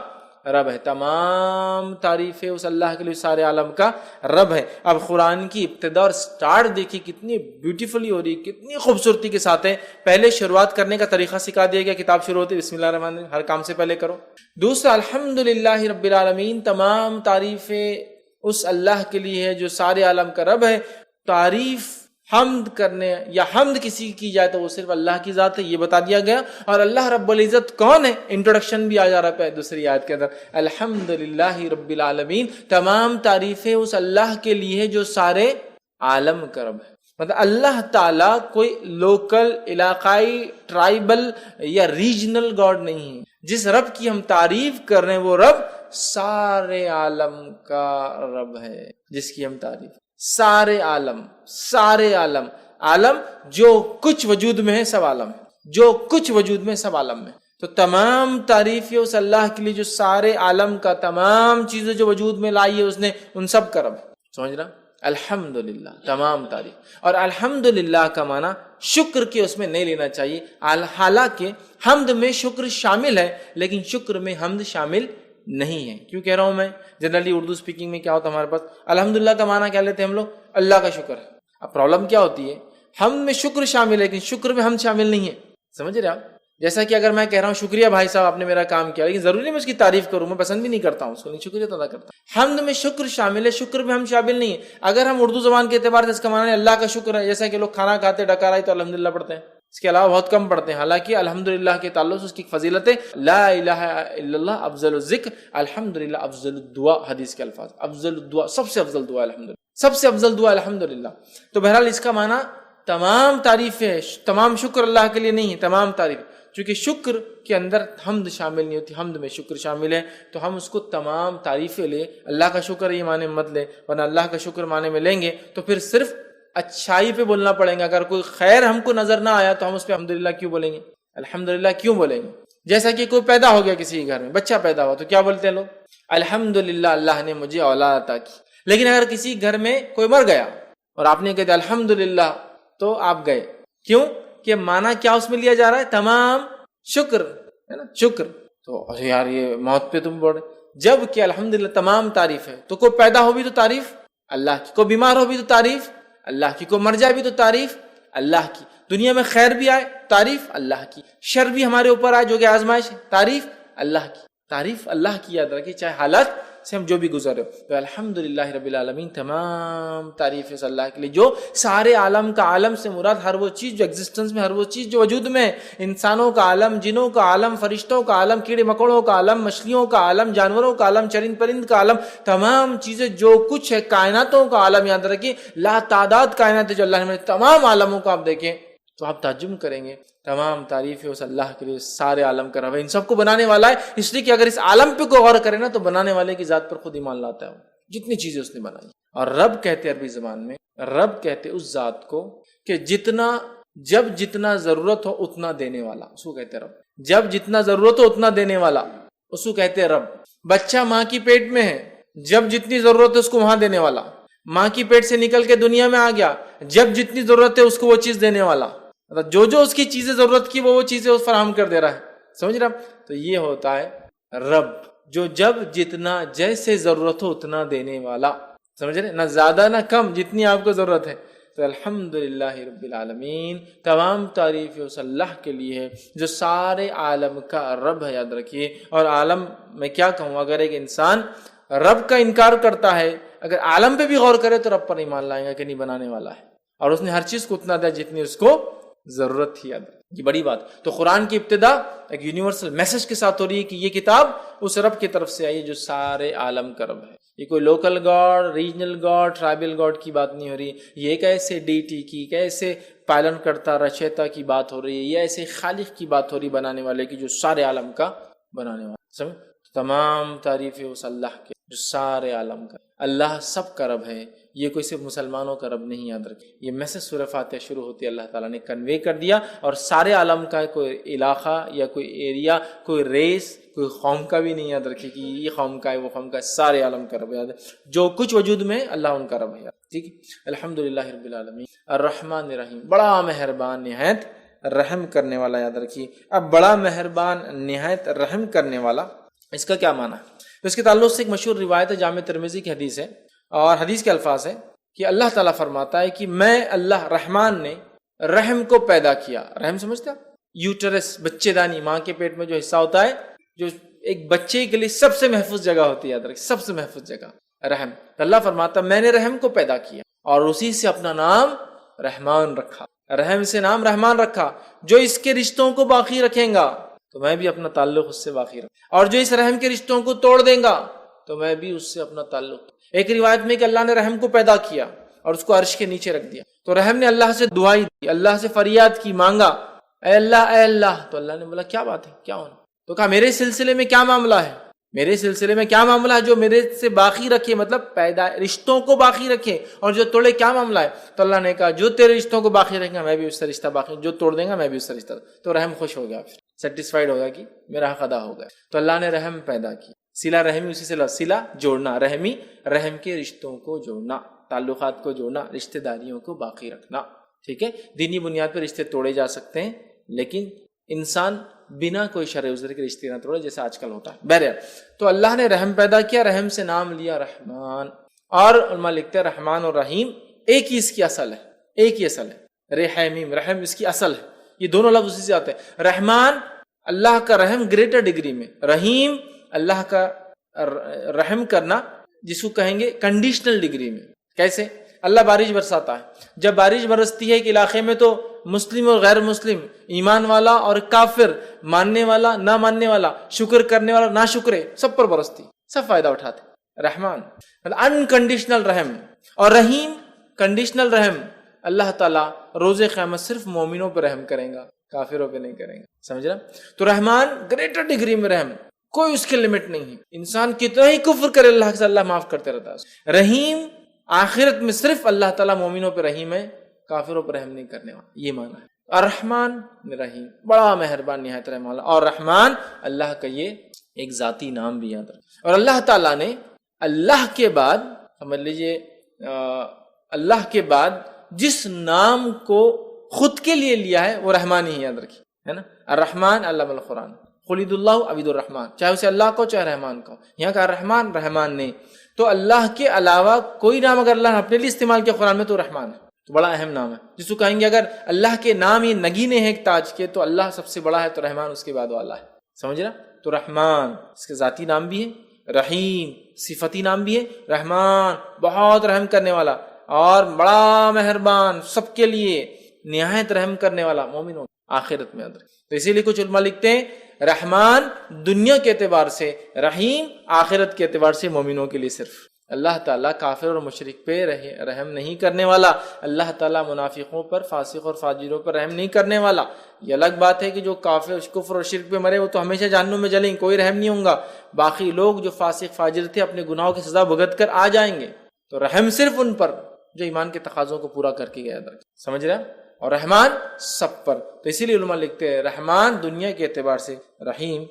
رب ہے. تمام تعریفیں اس اللہ کے لیے سارے عالم کا رب ہے. اب قرآن کی ابتدا اور سٹارٹ دیکھیے کتنی بیوٹیفلی ہو رہی، کتنی خوبصورتی کے ساتھ ہے. پہلے شروعات کرنے کا طریقہ سکھا دیا گیا، کتاب شروع ہوتی بسم اللہ الرحمن الرحیم، ہر کام سے پہلے کرو. دوسرا، الحمدللہ رب العالمین، تمام تعریفیں اس اللہ کے لیے ہے جو سارے عالم کا رب ہے. تعریف، حمد کرنے یا حمد کسی کی جائے تو وہ صرف اللہ کی ذات ہے، یہ بتا دیا گیا. اور اللہ رب العزت کون ہے، انٹروڈکشن بھی آ جا رہا ہے دوسری آیت کے اندر. الحمدللہ رب العالمین، تمام تعریفیں اس اللہ کے لیے ہے جو سارے عالم کا رب ہے. مطلب اللہ تعالیٰ کوئی لوکل، علاقائی، ٹرائبل یا ریجنل گاڈ نہیں ہے. جس رب کی ہم تعریف کر رہے ہیں وہ رب سارے عالم کا رب ہے، جس کی ہم تعریف. سارے عالم، سارے عالم، عالم جو کچھ وجود میں ہے سب عالم ہے، جو کچھ وجود میں سب عالم میں. تو تمام تعریفیں اس اللہ کے لیے جو سارے عالم کا، تمام چیزیں جو وجود میں لائی ہے اس نے، ان سب کا رب. سمجھ رہا؟ الحمدللہ، تمام تعریف. اور الحمدللہ کا معنی شکر کے اس میں نہیں لینا چاہیے. حالانکہ حمد میں شکر شامل ہے لیکن شکر میں حمد شامل نہیں ہے. کیوں کہہ رہا ہوں میں؟ جنرلی اردو سپیکنگ میں کیا ہوتا ہے ہمارے پاس، الحمدللہ کا معنی کیا لیتے ہیں ہم لوگ، اللہ کا شکر ہے. اب پرابلم کیا ہوتی ہے، حمد میں شکر شامل ہے لیکن شکر میں حمد شامل نہیں ہے. سمجھ رہے آپ؟ جیسا کہ اگر میں کہہ رہا ہوں شکریہ بھائی صاحب آپ نے میرا کام کیا، لیکن ضروری میں اس کی تعریف کروں، میں پسند بھی نہیں کرتا ہوں اس کو، نہیں شکریہ ادا کرتا. حمد میں شکر شامل ہے، شکر میں ہم شامل نہیں ہے. اگر ہم اردو زبان کے اعتبار سے اس کا معنی اللہ کا شکر ہے، جیسا کہ لوگ کھانا کھاتے ڈکار آئی تو الحمدللہ پڑھتے ہیں، اس کے علاوہ بہت کم پڑھتے ہیں. حالانکہ الحمدللہ کے تعلق سے اس کی فضیلت ہے، لا الہ الا اللہ افضل الذکر، الحمدللہ افضل الدعاء. حدیث کے الفاظ، افضل الدعاء، سب سے افضل دعا الحمدللہ، سب سے افضل دعا الحمدللہ. تو بہرحال اس کا معنی تمام تعریفیں، تمام شکر اللہ کے لیے نہیں ہے، تمام تعریف. چونکہ شکر کے اندر حمد شامل نہیں ہوتی، حمد میں شکر شامل ہے، تو ہم اس کو تمام تعریفیں لیں. اللہ کا شکر یہ معنی مت لیں، ورنہ اللہ کا شکر معنی میں لیں گے تو پھر صرف اچھائی پہ بولنا پڑیں گا. اگر کوئی خیر ہم کو نظر نہ آیا تو ہم اس پہ الحمدللہ کیوں بولیں گے، الحمدللہ کیوں بولیں گے؟ جیسا کہ کوئی پیدا ہو گیا کسی گھر میں، بچہ پیدا ہوا تو کیا بولتے ہیں لوگ، الحمدللہ اللہ نے مجھے اولاد عطا کی. لیکن اگر کسی گھر میں کوئی مر گیا اور آپ نے کہا الحمدللہ تو آپ گئے، کیوں؟ کہ معنی کیا اس میں لیا جا رہا ہے؟ تمام شکر ہے نا، شکر. تو ارے یار یہ موت پہ تم بول رہے، جب کہ الحمدللہ تمام تعریف ہے. تو کوئی پیدا ہو بھی تو تعریف اللہ کی، کوئی بیمار ہو بھی تو تعریف اللہ کی، کوئی مر جائے بھی تو تعریف اللہ کی، دنیا میں خیر بھی آئے تعریف اللہ کی، شر بھی ہمارے اوپر آئے جو کہ آزمائش ہے تعریف اللہ کی، تعریف اللہ کی یاد رکھیں چاہے حالات سے ہم جو بھی گزرے ہو. تو الحمدللہ رب العالمین، تمام تعریف ہے اللہ کے لیے جو سارے عالم کا، عالم سے مراد ہر وہ چیز جو ایگزسٹنس میں، ہر وہ چیز جو وجود میں، انسانوں کا عالم، جنوں کا عالم، فرشتوں کا عالم، کیڑے مکوڑوں کا عالم، مچھلیوں کا عالم، جانوروں کا عالم، چرند پرند کا عالم، تمام چیزیں جو کچھ ہے، کائناتوں کا عالم یاد رکھیں، لا تعداد کائنات ہے جو اللہ نے، تمام عالموں کو آپ دیکھیں تو آپ تعجب کریں گے. تمام تعریف ہے اس اللہ کے لیے، سارے عالم کا رب ہے، ان سب کو بنانے والا ہے. اس لیے کہ اگر اس عالم پہ کوئی غور کرے نا تو بنانے والے کی ذات پر خود ایمان لاتا ہے، جتنی چیزیں اس نے بنائی. اور رب کہتے عربی زبان میں، رب کہتے اس ذات کو کہ جب جتنا ضرورت ہو اتنا دینے والا، اس کو کہتے رب. جب جتنا ضرورت ہو اتنا دینے والا، اس کو کہتے رب. بچہ ماں کی پیٹ میں ہے، جب جتنی ضرورت ہے اس کو وہاں دینے والا. ماں کی پیٹ سے نکل کے دنیا میں آ گیا، جب جتنی ضرورت ہے اس کو وہ چیز دینے والا. جو اس کی چیزیں ضرورت کی وہ چیزیں اس فراہم کر دے رہا ہے. سمجھ رہا؟ تو یہ ہوتا ہے رب، جو جب جتنا جیسے ضرورت ہو اتنا دینے والا. سمجھ رہے؟ نہ زیادہ نہ کم، جتنی آپ کو ضرورت ہے. تو الحمدللہ رب العالمین، تمام تعریف اس اللہ کے لیے ہے جو سارے عالم کا رب ہے. یاد رکھیے. اور عالم میں کیا کہوں، اگر ایک انسان رب کا انکار کرتا ہے، اگر عالم پہ بھی غور کرے تو رب پر ایمان لائے گا کہ نہیں بنانے والا ہے، اور اس نے ہر چیز کو اتنا دیا جتنی اس کو ضرورت تھی. یہ بڑی بات. تو قرآن کی ابتدا ایک یونیورسل میسج کے ساتھ ہو رہی ہے کہ یہ کتاب اس رب کی طرف سے آئی ہے جو سارے عالم کا رب ہے. یہ کوئی local God, regional God, tribal God کی بات نہیں ہو رہی. یہ ایک ایسے ڈیٹی کی، ایک ایسے پالن کرتا رچیتا کی بات ہو رہی ہے. یہ ایسے خالق کی بات ہو رہی بنانے والے کی جو سارے عالم کا بنانے والا. سمجھ؟ تمام تعریف اس اللہ کے جو سارے عالم کا. اللہ سب کا رب ہے، یہ کوئی صرف مسلمانوں کا رب نہیں. یاد رکھیں یہ میسج سورہ فاتحہ شروع ہوتی ہے اللہ تعالیٰ نے کنوے کر دیا، اور سارے عالم کا کوئی علاقہ یا کوئی ایریا، کوئی ریس، کوئی قوم کا بھی نہیں. یاد رکھیں کہ یہ قوم کا ہے وہ قوم کا ہے، سارے عالم کا رب. یاد ہے جو کچھ وجود میں اللہ ان کا رب ہے. ٹھیک ہے. الحمدللہ رب العالمین الرحمن الرحیم، بڑا مہربان نہایت رحم کرنے والا. یاد رکھیے. اب بڑا مہربان نہایت رحم کرنے والا، اس کا کیا معنی ہے؟ اس کے تعلق سے ایک مشہور روایت ہے، جامع ترمذی کی حدیث ہے، اور حدیث کے الفاظ ہیں کہ اللہ تعالیٰ فرماتا ہے کہ میں اللہ رحمان نے رحم کو پیدا کیا. رحم سمجھتے ہیں؟ یوٹرس، بچے دانی، ماں کے پیٹ میں جو حصہ ہوتا ہے، جو ایک بچے کے لیے سب سے محفوظ جگہ ہوتی ہے. یاد رکھیں سب سے محفوظ جگہ رحم. اللہ فرماتا ہے میں نے رحم کو پیدا کیا اور اسی سے اپنا نام رحمان رکھا. رحم سے نام رحمان رکھا. جو اس کے رشتوں کو باقی رکھیں گا تو میں بھی اپنا تعلق اس سے باقی رکھوں، اور جو اس رحم کے رشتوں کو توڑ دیں گا تو میں بھی اس سے اپنا تعلق. ایک روایت میں کہ اللہ نے رحم کو پیدا کیا اور اس کو عرش کے نیچے رکھ دیا. تو رحم نے اللہ سے دعائی دی، اللہ سے فریاد کی، مانگا اے اللہ اے اللہ. تو اللہ نے بولا کیا بات ہے، کیا ہونا؟ تو کہا میرے سلسلے میں کیا معاملہ ہے، میرے سلسلے میں کیا معاملہ ہے جو میرے سے باقی رکھے، مطلب پیدا رشتوں کو باقی رکھے، اور جو توڑے کیا معاملہ ہے؟ تو اللہ نے کہا جو تیرے رشتوں کو باقی رکھیں گا میں بھی اس سے رشتہ باقی، جو توڑ دیں گا میں بھی اس سے رشتہ. تو رحم خوش ہو گیا، پھر سیٹسفائیڈ ہو گیا کہ میرا حق ادا ہو گیا. تو اللہ نے رحم پیدا کی. صلہ رحمی اسی سے لفظ صلہ جوڑنا، رحمی رحم کے رشتوں کو جوڑنا، تعلقات کو جوڑنا، رشتہ داریوں کو باقی رکھنا. ٹھیک ہے. دینی بنیاد پر رشتے توڑے جا سکتے ہیں، لیکن انسان بنا کوئی شرع عذر کے رشتے نہ توڑے جیسے آج کل ہوتا ہے. بہرحال تو اللہ نے رحم پیدا کیا، رحم سے نام لیا رحمان. اور علماء لکھتے ہیں رحمان اور رحیم ایک ہی اس کی اصل ہے، ایک ہی اصل ہے. رحیم رحم اس کی اصل ہے، یہ دونوں لفظ اسی سے آتے ہیں. رحمان اللہ کا رحم گریٹر ڈگری میں، رحیم اللہ کا رحم کرنا جس کو کہیں گے کنڈیشنل ڈگری میں. کیسے؟ اللہ بارش برساتا ہے. جب بارش برستی ہے ایک علاقے میں تو مسلم اور غیر مسلم، ایمان والا اور کافر، ماننے والا نہ ماننے والا، شکر کرنے والا نہ شکرے، سب پر برستی، سب فائدہ اٹھاتے. رحمان انکنڈیشنل رحم. اور رحیم کنڈیشنل رحم. اللہ تعالیٰ روز قیامت صرف مومنوں پہ رحم کریں گا، کافروں پہ نہیں کریں گا. سمجھ رہا؟ تو رحمان گریٹر ڈگری میں رحم، کوئی اس کے لمٹ نہیں ہے. انسان کتنا ہی کفر کرے اللہ سے اللہ معاف کرتے رہتا ہے. رحیم آخرت میں صرف اللہ تعالیٰ مومنوں پہ رحیم ہے، کافروں پر رحم نہیں کرنے والا. یہ معنی ہے. الرحمن رحیم، بڑا مہربان نہایت رحم والا. اور رحمان اللہ کا یہ ایک ذاتی نام بھی یاد رکھیں. اور اللہ تعالیٰ نے اللہ کے بعد سمجھ لیجئے، اللہ کے بعد جس نام کو خود کے لیے لیا ہے وہ رحمان ہی یاد رکھیے، ہے نا. الرحمن علم القرآن، خلید اللہ عبید الرحمن، چاہے اسے اللہ کو چاہے رحمان کو. یہاں کا رحمان رحمان نہیں. تو اللہ کے علاوہ کوئی نام اگر اللہ نے اپنے لیے استعمال کیا قرآن میں تو رحمان ہے، تو بڑا اہم نام ہے. جس کو کہیں گے اگر اللہ کے نام یہ نگینے ہیں ایک تاج کے، تو اللہ سب سے بڑا ہے، تو رحمان اس کے بعد والا ہے. سمجھ رہا؟ تو رحمان اس کے ذاتی نام بھی ہے، رحیم صفتی نام بھی ہے. رحمان بہت رحم کرنے والا اور بڑا مہربان، سب کے لیے نہایت رحم کرنے والا مومنوں آخرت میں. تو اسی لیے کچھ علماء لکھتے ہیں رحمان دنیا کے اعتبار سے، رحیم آخرت کے اعتبار سے مومنوں کے لیے صرف. اللہ تعالیٰ کافر اور مشرک پہ رحم نہیں کرنے والا، اللہ تعالیٰ منافقوں پر، فاسق اور فاجروں پر رحم نہیں کرنے والا. یہ الگ بات ہے کہ جو کافر کفر اور شرک پہ مرے وہ تو ہمیشہ جہنم میں جلیں، کوئی رحم نہیں ہوگا. باقی لوگ جو فاسق فاجر تھے اپنے گناہوں کی سزا بھگت کر آ جائیں گے، تو رحم صرف ان پر جو ایمان کے تقاضوں کو پورا کر کے گیا. سمجھ رہے ہیں؟ اور رحمان سب پر. تو اسی لیے علماء لکھتے ہیں رحمان دنیا کے اعتبار سے، رحیم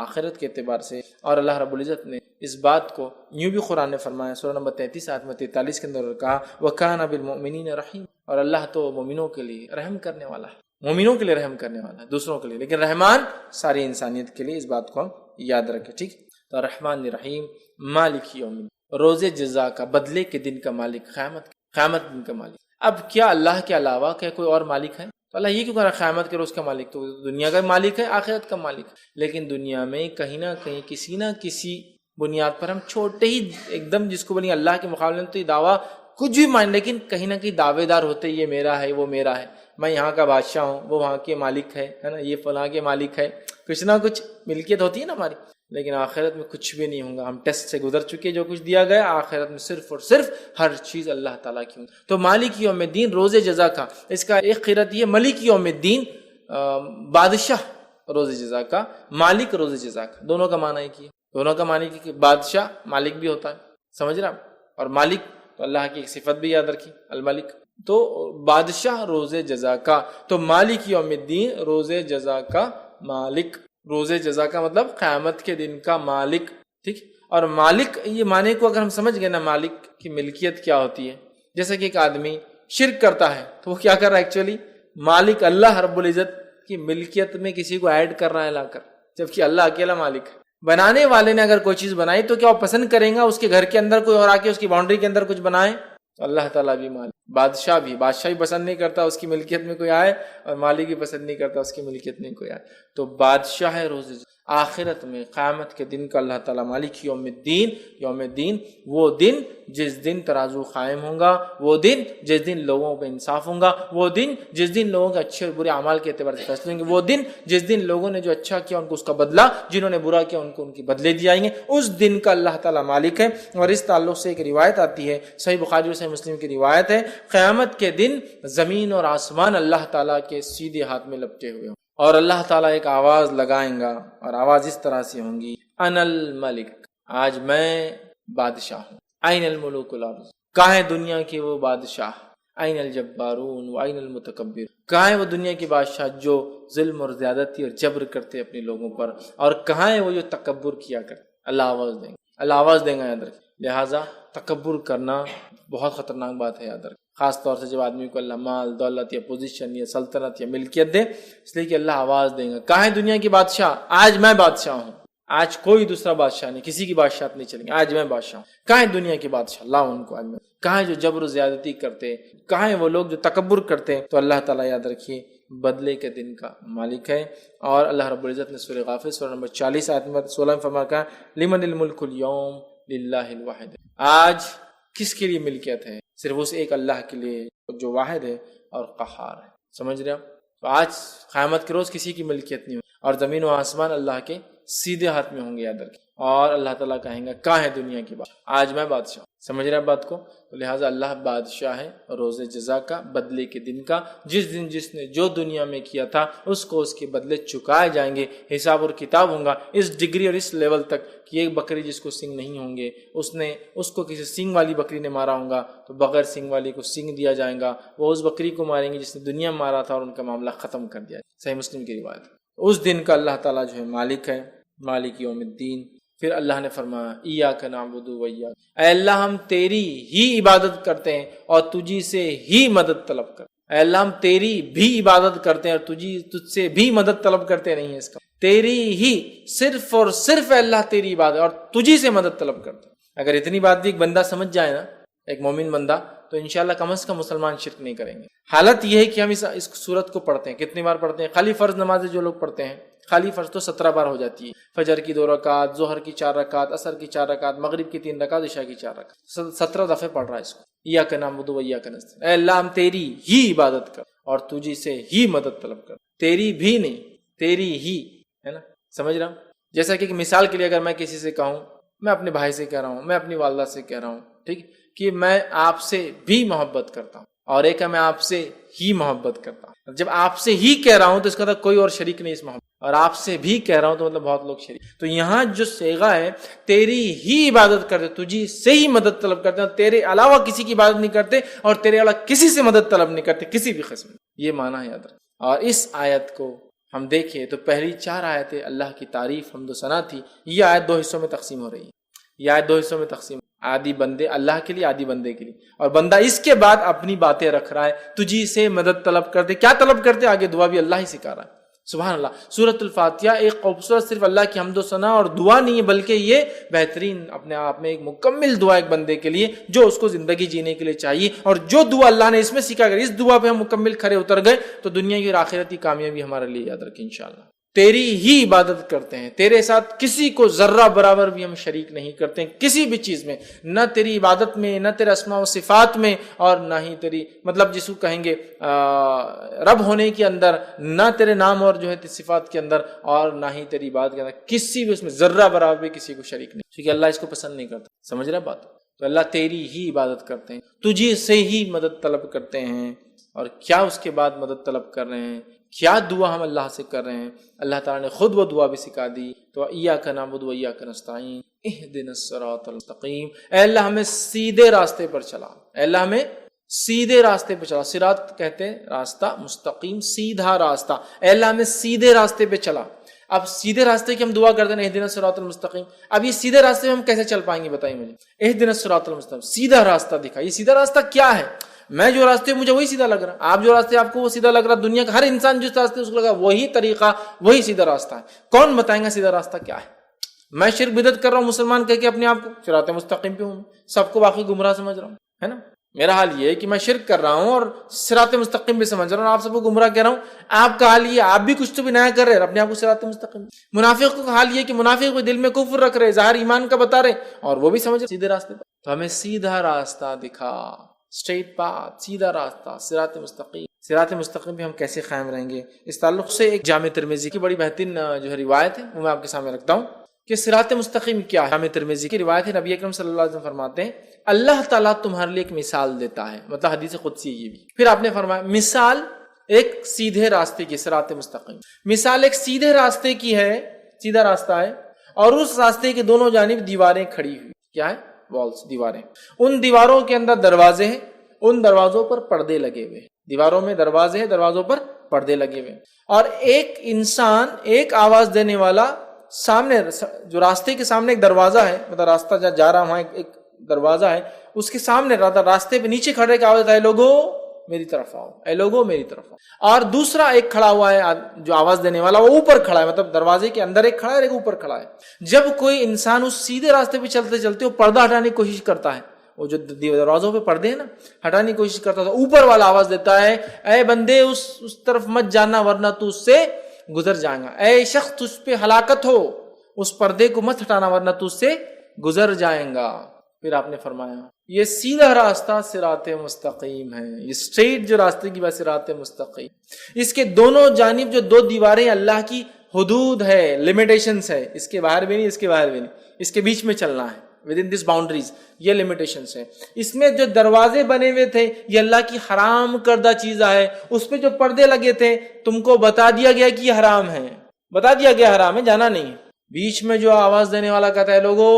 آخرت کے اعتبار سے. اور اللہ رب العزت نے اس بات کو یوں بھی قرآن نے فرمایا سورہ نمبر 33 آیت میں 43 کے اندر کہا وَكَانَ بِالْمُؤْمِنِينَ رَحِيمًا، اور اللہ تو مومنوں کے لیے رحم کرنے والا ہے، مومنوں کے لیے رحم کرنے والا ہے، دوسروں کے لیے. لیکن رحمان ساری انسانیت کے لیے، اس بات کو ہم یاد رکھیں. ٹھیک. تو رحمان رحیم مالک یوم الدین، روز جزا کا، بدلے کے دن کا مالک، قیامت دن کا مالک. اب کیا اللہ کے علاوہ کیا کوئی اور مالک ہے؟ تو اللہ یہ کیوں کہہ رہا ہے قیامت کے روز کا مالک؟ تو دنیا کا مالک ہے، آخرت کا مالک ہے. لیکن دنیا میں کہیں نہ کہیں کسی نہ کسی بنیاد پر ہم چھوٹے ہی ایک دم جس کو بنی اللہ کے مقابلے میں تو یہ دعویٰ کچھ بھی مان، لیکن کہیں نہ کہیں دعوے دار ہوتے یہ میرا ہے، وہ میرا ہے، میں یہاں کا بادشاہ ہوں، وہ وہاں کے مالک ہے نا، یہ فلاں کے مالک ہے. کچھ نہ کچھ ملکیت ہوتی ہے نا ہماری. لیکن آخرت میں کچھ بھی نہیں ہوگا. ہم ٹیسٹ سے گزر چکے، جو کچھ دیا گیا آخرت میں صرف اور صرف ہر چیز اللہ تعالیٰ کی. تو مالک یوم الدین روز جزا کا، اس کا ایک قرأت یہ ملک یوم الدین بادشاہ روز جزا کا، مالک روز جزا کا، دونوں کا معنی ایک ہی ہے. دونوں کا معنی کہ بادشاہ مالک بھی ہوتا ہے، سمجھ رہا؟ اور مالک تو اللہ کی ایک صفت بھی یاد رکھی الملک. تو بادشاہ روز جزا کا، تو مالک یوم الدین روز جزا کا مالک. روز جزا کا مطلب قیامت کے دن کا مالک. ٹھیک. اور مالک یہ معنی کو اگر ہم سمجھ گئے نا، مالک کی ملکیت کیا ہوتی ہے. جیسے کہ ایک آدمی شرک کرتا ہے تو وہ کیا کر رہا ہے ایکچولی؟ مالک اللہ رب العزت کی ملکیت میں کسی کو ایڈ کر رہا ہے لا کر، جبکہ اللہ اکیلا مالک ہے. بنانے والے نے اگر کوئی چیز بنائی تو کیا وہ پسند کریں گا اس کے گھر کے اندر کوئی اور آ کے اس کی باؤنڈری کے اندر کچھ بنائے؟ تو اللہ تعالیٰ بھی مالک، بادشاہ بھی پسند نہیں کرتا اس کی ملکیت میں کوئی آئے، اور مالک بھی پسند نہیں کرتا اس کی ملکیت میں کوئی آئے. تو بادشاہ ہے روز آخرت میں، قیامت کے دن کا اللہ تعالیٰ مالک یوم الدین. یوم الدین وہ دن جس دن ترازو قائم ہوں گا، وہ دن جس دن لوگوں پہ انصاف ہوں گا، وہ دن جس دن لوگوں کے اچھے اور برے اعمال کے اعتبار سے فیصلے ہوں گے، وہ دن جس دن لوگوں نے جو اچھا کیا ان کو اس کا بدلہ، جنہوں نے برا کیا ان کو ان کی بدلے دی جائیں گے. اس دن کا اللہ تعالیٰ مالک ہے. اور اس تعلق سے ایک روایت آتی ہے، صحیح بخاری اور صحیح مسلم کی روایت ہے، قیامت کے دن زمین اور آسمان اللہ تعالیٰ کے سیدھے ہاتھ میں لپٹے ہوئے ہوں، اور اللہ تعالیٰ ایک آواز لگائیں گا، اور آواز اس طرح سے ہوں گی انا الملک، آج میں بادشاہ ہوں. این الملوک الارض، کہاں ہے دنیا کے وہ بادشاہ؟ این الجبارون و این المتکبر، کہاں ہے وہ دنیا کے بادشاہ جو ظلم اور زیادتی اور جبر کرتے اپنے لوگوں پر، اور کہاں ہے وہ جو تکبر کیا کرتے؟ اللہ آواز دیں گے، اللہ آواز دیں گا. یاد رکھیں، لہٰذا تکبر کرنا بہت خطرناک بات ہے. یاد رکھیں، خاص طور سے جب آدمی کو اللہ مال دولت یا پوزیشن یا سلطنت یا ملکیت دے، اس لیے کہ اللہ آواز دیں گا، کہاں ہے دنیا کی بادشاہ؟ آج میں بادشاہ ہوں، آج کوئی دوسرا بادشاہ نہیں، کسی کی بادشاہت نہیں چلیں گے، آج میں بادشاہ ہوں. کہاں ہے دنیا کے بادشاہ؟ اللہ ان کو آج میں. کہاں ہے جو جبر و زیادتی کرتے؟ کہاں ہے وہ لوگ جو تکبر کرتے؟ تو اللہ تعالیٰ یاد رکھیے بدلے کے دن کا مالک ہے. اور اللہ رب العزت نے سورہ غافر سورہ نمبر 40 آیت نمبر 16 میں فرمایا لمن الملک اليوم للہ الواحد، آج کس کے لیے ملکیت ہے؟ صرف اس ایک اللہ کے لیے جو واحد ہے اور قہار ہے. سمجھ رہے آپ؟ تو آج قیامت کے روز کسی کی ملکیت نہیں ہوگی، اور زمین و آسمان اللہ کے سیدھے ہاتھ میں ہوں گے. یاد رکھیں، اور اللہ تعالیٰ کہیں گا کہاں ہے دنیا کی بات؟ آج میں بادشاہ ہوں. سمجھ رہے آپ بات کو؟ تو لہٰذا اللہ بادشاہ ہے روز جزا کا، بدلے کے دن کا. جس دن جس نے جو دنیا میں کیا تھا اس کو اس کے بدلے چکائے جائیں گے، حساب اور کتاب ہوں گا. اس ڈگری اور اس لیول تک کہ ایک بکری جس کو سنگ نہیں ہوں گے، اس کو کسی سنگ والی بکری نے مارا ہوں گا تو بغیر سنگ والی کو سنگ دیا جائے گا. وہ اس بکری کو ماریں گے جس نے دنیا میں مارا تھا، اور ان کا معاملہ ختم کر دیا. صحیح مسلم کی روایت. اس دن کا اللہ تعالیٰ جو ہے مالک ہے، مالک یوم الدین. پھر اللہ نے فرمایا ایاک نعبد و ایاک، اے اللہ ہم تیری ہی عبادت کرتے ہیں اور تجھی سے ہی مدد طلب کرتے اے اللہ ہم تیری بھی عبادت کرتے ہیں اور تجھ سے بھی مدد طلب کرتے نہیں ہیں، اس کا تیری ہی صرف اور صرف اے اللہ تیری عبادت اور تجھی سے مدد طلب کرتے ہیں۔ اگر اتنی بات بھی ایک بندہ سمجھ جائے نا، ایک مومن بندہ، تو انشاءاللہ کم از کم مسلمان شرک نہیں کریں گے۔ حالت یہ ہے کہ ہم اس صورت کو پڑھتے ہیں، کتنی بار پڑھتے ہیں؟ خالی فرض نمازیں جو لوگ پڑھتے ہیں، خالی فرض تو 17 بار ہو جاتی ہے، فجر کی 2 رکعت، ظہر کی 4 رکعت، عصر کی 4 رکعت، مغرب کی 3 رکعت، عشاء کی 4 رکعت، 17 دفعے پڑھ رہا ہے اس کو۔ ایاک نعبد و ایاک نستعین، اے اللہ ہم تیری ہی عبادت کر اور تجھی سے ہی مدد طلب کر، تیری بھی نہیں، تیری ہی، ہے نا؟ سمجھ رہا ہوں؟ جیسا کہ مثال کے لیے اگر میں کسی سے کہوں، میں اپنے بھائی سے کہہ رہا ہوں، میں اپنی والدہ سے کہہ رہا ہوں، ٹھیک، کہ میں آپ سے بھی محبت کرتا ہوں، اور ایک ہے میں آپ سے ہی محبت کرتا ہوں۔ جب آپ سے ہی کہہ رہا ہوں تو اس کا کوئی اور شریک نہیں اس محبت، اور آپ سے بھی کہہ رہا ہوں تو مطلب بہت لوگ شریک۔ تو یہاں جو صیغہ ہے تیری ہی عبادت کرتے، تجھی سے ہی مدد طلب کرتے ہیں، تیرے علاوہ کسی کی عبادت نہیں کرتے اور تیرے علاوہ کسی سے مدد طلب نہیں کرتے کسی بھی قسم۔ یہ معنی یاد رکھ۔ اور اس آیت کو ہم دیکھیں تو پہلی 4 آیتیں اللہ کی تعریف حمد و ثنا تھی، یہ آیت 2 حصوں میں تقسیم ہو رہی ہے، یہ آیت 2 حصوں میں تقسیم، عادی بندے اللہ کے لیے، عادی بندے کے لیے، اور بندہ اس کے بعد اپنی باتیں رکھ رہا ہے، تجھی سے مدد طلب کرتے، کیا طلب کرتے؟ آگے دعا بھی اللہ ہی سکھا رہا ہے۔ سبحان اللہ۔ سورۃ الفاتحہ ایک خوبصورت صرف اللہ کی حمد و ثنا اور دعا نہیں ہے، بلکہ یہ بہترین اپنے آپ میں ایک مکمل دعا ایک بندے کے لیے جو اس کو زندگی جینے کے لیے چاہیے، اور جو دعا اللہ نے اس میں سکھا کر اس دعا پہ ہم مکمل کھڑے اتر گئے تو دنیا کی اور آخرت کی کامیابی ہمارے لیے یاد رکھیں انشاءاللہ۔ تیری ہی عبادت کرتے ہیں، تیرے ساتھ کسی کو ذرہ برابر بھی ہم شریک نہیں کرتے ہیں کسی بھی چیز میں، نہ تیری عبادت میں، نہ تیرے اسماء و صفات میں، اور نہ ہی تیری مطلب جس کو کہیں گے رب ہونے کے اندر، نہ تیرے نام اور جو ہے صفات کے اندر، اور نہ ہی تیری عبادت کے اندر، کسی بھی اس میں ذرہ برابر بھی کسی کو شریک نہیں، کیونکہ اللہ اس کو پسند نہیں کرتا۔ سمجھ رہا بات؟ تو اللہ تیری ہی عبادت کرتے ہیں، تجھے سے ہی مدد طلب کرتے ہیں، اور کیا اس کے بعد مدد طلب کر رہے ہیں، کیا دعا ہم اللہ سے کر رہے ہیں؟ اللہ تعالیٰ نے خود وہ دعا بھی سکھا دی، تو ایاک نعبد و ایاک نستعین اہدنا الصراط المستقیم، اے اللہ ہمیں سیدھے راستے پر چلا، اے اللہ ہمیں سیدھے راستے پہ چلا، صراط کہتے ہیں راستہ، مستقیم سیدھا راستہ، اے اللہ ہمیں سیدھے راستے پہ چلا۔ اب سیدھے راستے کی ہم دعا کرتے ہیں اہدنا الصراط المستقیم، اب یہ سیدھے راستے میں ہم کیسے چل پائیں گے؟ بتائیے مجھے۔ اہدنا الصراط المستقیم، سیدھا راستہ دکھا، یہ سیدھا راستہ کیا ہے؟ میں جو راستے مجھے وہی سیدھا لگ رہا، آپ جو راستے آپ کو وہ سیدھا لگ رہا، دنیا کا ہر انسان جس راستے اس کو لگا وہی طریقہ، وہی سیدھا راستہ ہے۔ کون بتائیں گا سیدھا راستہ کیا ہے؟ میں شرک بدعت کر رہا ہوں مسلمان کہہ کے اپنے آپ کو صراط مستقیم پہ ہوں، سب کو باقی گمراہ سمجھ رہا ہوں، ہے نا؟ میرا حال یہ ہے کہ میں شرک کر رہا ہوں اور صراط مستقیم بھی سمجھ رہا ہوں، آپ سب کو گمراہ کہہ رہا ہوں۔ آپ کا حال یہ، آپ بھی کچھ تو بھی نیا کر رہے ہیں، اپنے آپ کو صراط مستقیم۔ منافق کا حال یہ کہ منافق بھی دل میں کفر رکھ رہے، ظاہر ایمان کا بتا رہے، اور وہ بھی سمجھ رہے سیدھے راستے پر۔ تو ہمیں سیدھا راستہ دکھا، اسٹریٹ پاتھ، سیدھا راستہ، صراط مستقیم۔ صراط مستقیم پہ ہم کیسے قائم رہیں گے؟ اس تعلق سے ایک جامع ترمذی کی بڑی بہترین جو ہے روایت ہے، وہ میں آپ کے سامنے رکھتا ہوں کہ صراط مستقیم کیا ہے۔ جامع ترمذی کی روایت ہے، نبی اکرم صلی اللہ علیہ وسلم فرماتے ہیں اللہ تعالیٰ تمہارے لیے ایک مثال دیتا ہے، مطلب حدیث قدسی یہ بھی۔ پھر آپ نے فرمایا مثال ایک سیدھے راستے کی، صراط مستقیم، مثال ایک سیدھے راستے کی ہے، سیدھا راستہ ہے، اور اس راستے کے دونوں جانب دیواریں کھڑی ہوئی، کیا ہے؟ والز، دیواریں، ان دیواروں کے اندر دروازے ہیں، ان دروازوں پر پردے لگے ہوئے، دیواروں میں دروازے ہیں، دروازوں پر پردے لگے ہوئے، اور ایک انسان، ایک آواز دینے والا سامنے، جو راستے کے سامنے ایک دروازہ ہے، مطلب راستہ جہاں جا رہا وہاں ایک دروازہ ہے، اس کے سامنے راستے پہ نیچے کھڑے ایک آواز دیتا ہے، لوگو میری طرف آؤ، اے لوگو میری طرف آؤ، اور دوسرا ایک کھڑا ہوا ہے جو آواز دینے والا، وہ اوپر کھڑا ہے، مطلب دروازے کے اندر ایک کھڑا ہے اور ایک اوپر کھڑا ہے۔ جب کوئی انسان اس سیدھے راستے پہ چلتے چلتے وہ پردہ ہٹانے کی کوشش کرتا ہے، وہ جو دروازوں پہ پردے ہیں نا، ہٹانے کی کوشش کرتا ہے، تو اوپر والا آواز دیتا ہے اے بندے اس طرف مت جانا ورنہ تو اس سے گزر جائیں گا، اے شخص تجھ پہ ہلاکت ہو، اس پردے کو مت ہٹانا ورنہ تو اس سے گزر جائیں گا۔ پھر آپ نے فرمایا یہ سیدھا راستہ صراط مستقیم ہے، یہ اسٹریٹ جو راستے کی بات صراط مستقیم، اس کے دونوں جانب جو دو دیواریں اللہ کی حدود ہے، لمیٹیشنز ہے، اس کے باہر بھی نہیں، اس کے باہر بھی نہیں، اس کے بیچ میں چلنا ہے، ود ان دس باؤنڈریز، یہ لمیٹیشنز ہے۔ اس میں جو دروازے بنے ہوئے تھے یہ اللہ کی حرام کردہ چیزیں ہے، اس پہ جو پردے لگے تھے تم کو بتا دیا گیا کہ یہ حرام ہے، بتا دیا گیا حرام ہے، جانا نہیں۔ بیچ میں جو آواز دینے والا کہتا ہے لوگو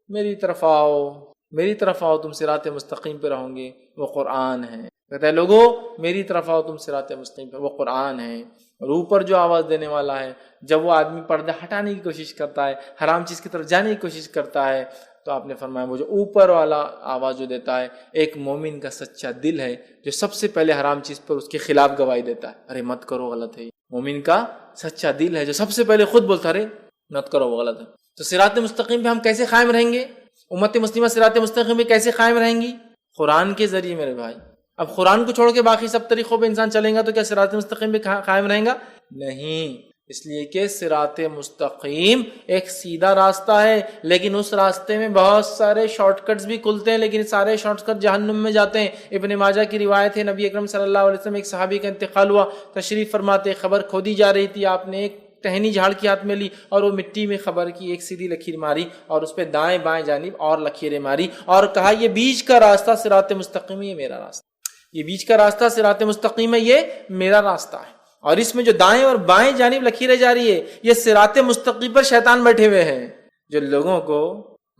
میری طرف آؤ، میری طرف آؤ، تم صراط مستقیم پہ رہو گے، وہ قرآن ہے۔ کہتا ہے لوگو میری طرف آؤ، تم صراط مستقیم پہ، وہ قرآن ہے۔ اور اوپر جو آواز دینے والا ہے، جب وہ آدمی پردہ ہٹانے کی کوشش کرتا ہے، حرام چیز کی طرف جانے کی کوشش کرتا ہے، تو آپ نے فرمایا وہ جو اوپر والا آواز جو دیتا ہے ایک مومن کا سچا دل ہے جو سب سے پہلے حرام چیز پر اس کے خلاف گواہی دیتا ہے، ارے مت کرو غلط ہے۔ مومن کا سچا دل ہے جو سب سے پہلے خود بولتا ارے مت کرو وہ غلط ہے۔ تو صراط مستقیم پہ ہم کیسے قائم رہیں گے؟ امت مسلمہ صراط مستقیم پہ کیسے قائم رہیں گی؟ قرآن کے ذریعے میرے بھائی۔ اب قرآن کو چھوڑ کے باقی سب طریقوں پہ انسان چلیں گا تو کیا صراط مستقیم پہ قائم رہیں گا؟ نہیں، اس لیے کہ صراط مستقیم ایک سیدھا راستہ ہے، لیکن اس راستے میں بہت سارے شارٹ کٹس بھی کھلتے ہیں، لیکن سارے شارٹ کٹ جہنم میں جاتے ہیں۔ ابن ماجہ کی روایت ہے، نبی اکرم صلی اللہ علیہ وسلم ایک صحابی کا انتقال ہوا، تشریف فرماتے خبر کھودی جا رہی تھی، آپ نے ایک ٹہنی جھاڑ کے ہاتھ میں لی اور وہ مٹی میں خبر کی ایک سیدھی لکیر ماری اور اس پہ دائیں بائیں جانب اور لکیریں ماری اور کہا یہ بیچ کا راستہ صراط مستقیم ہے، یہ میرا راستہ، یہ بیچ کا راستہ صراط مستقیم ہے، یہ میرا راستہ ہے۔ اور اس میں جو دائیں اور بائیں جانب لکیریں جا رہی ہے یہ صراط مستقیم پر شیطان بیٹھے ہوئے ہیں جو لوگوں کو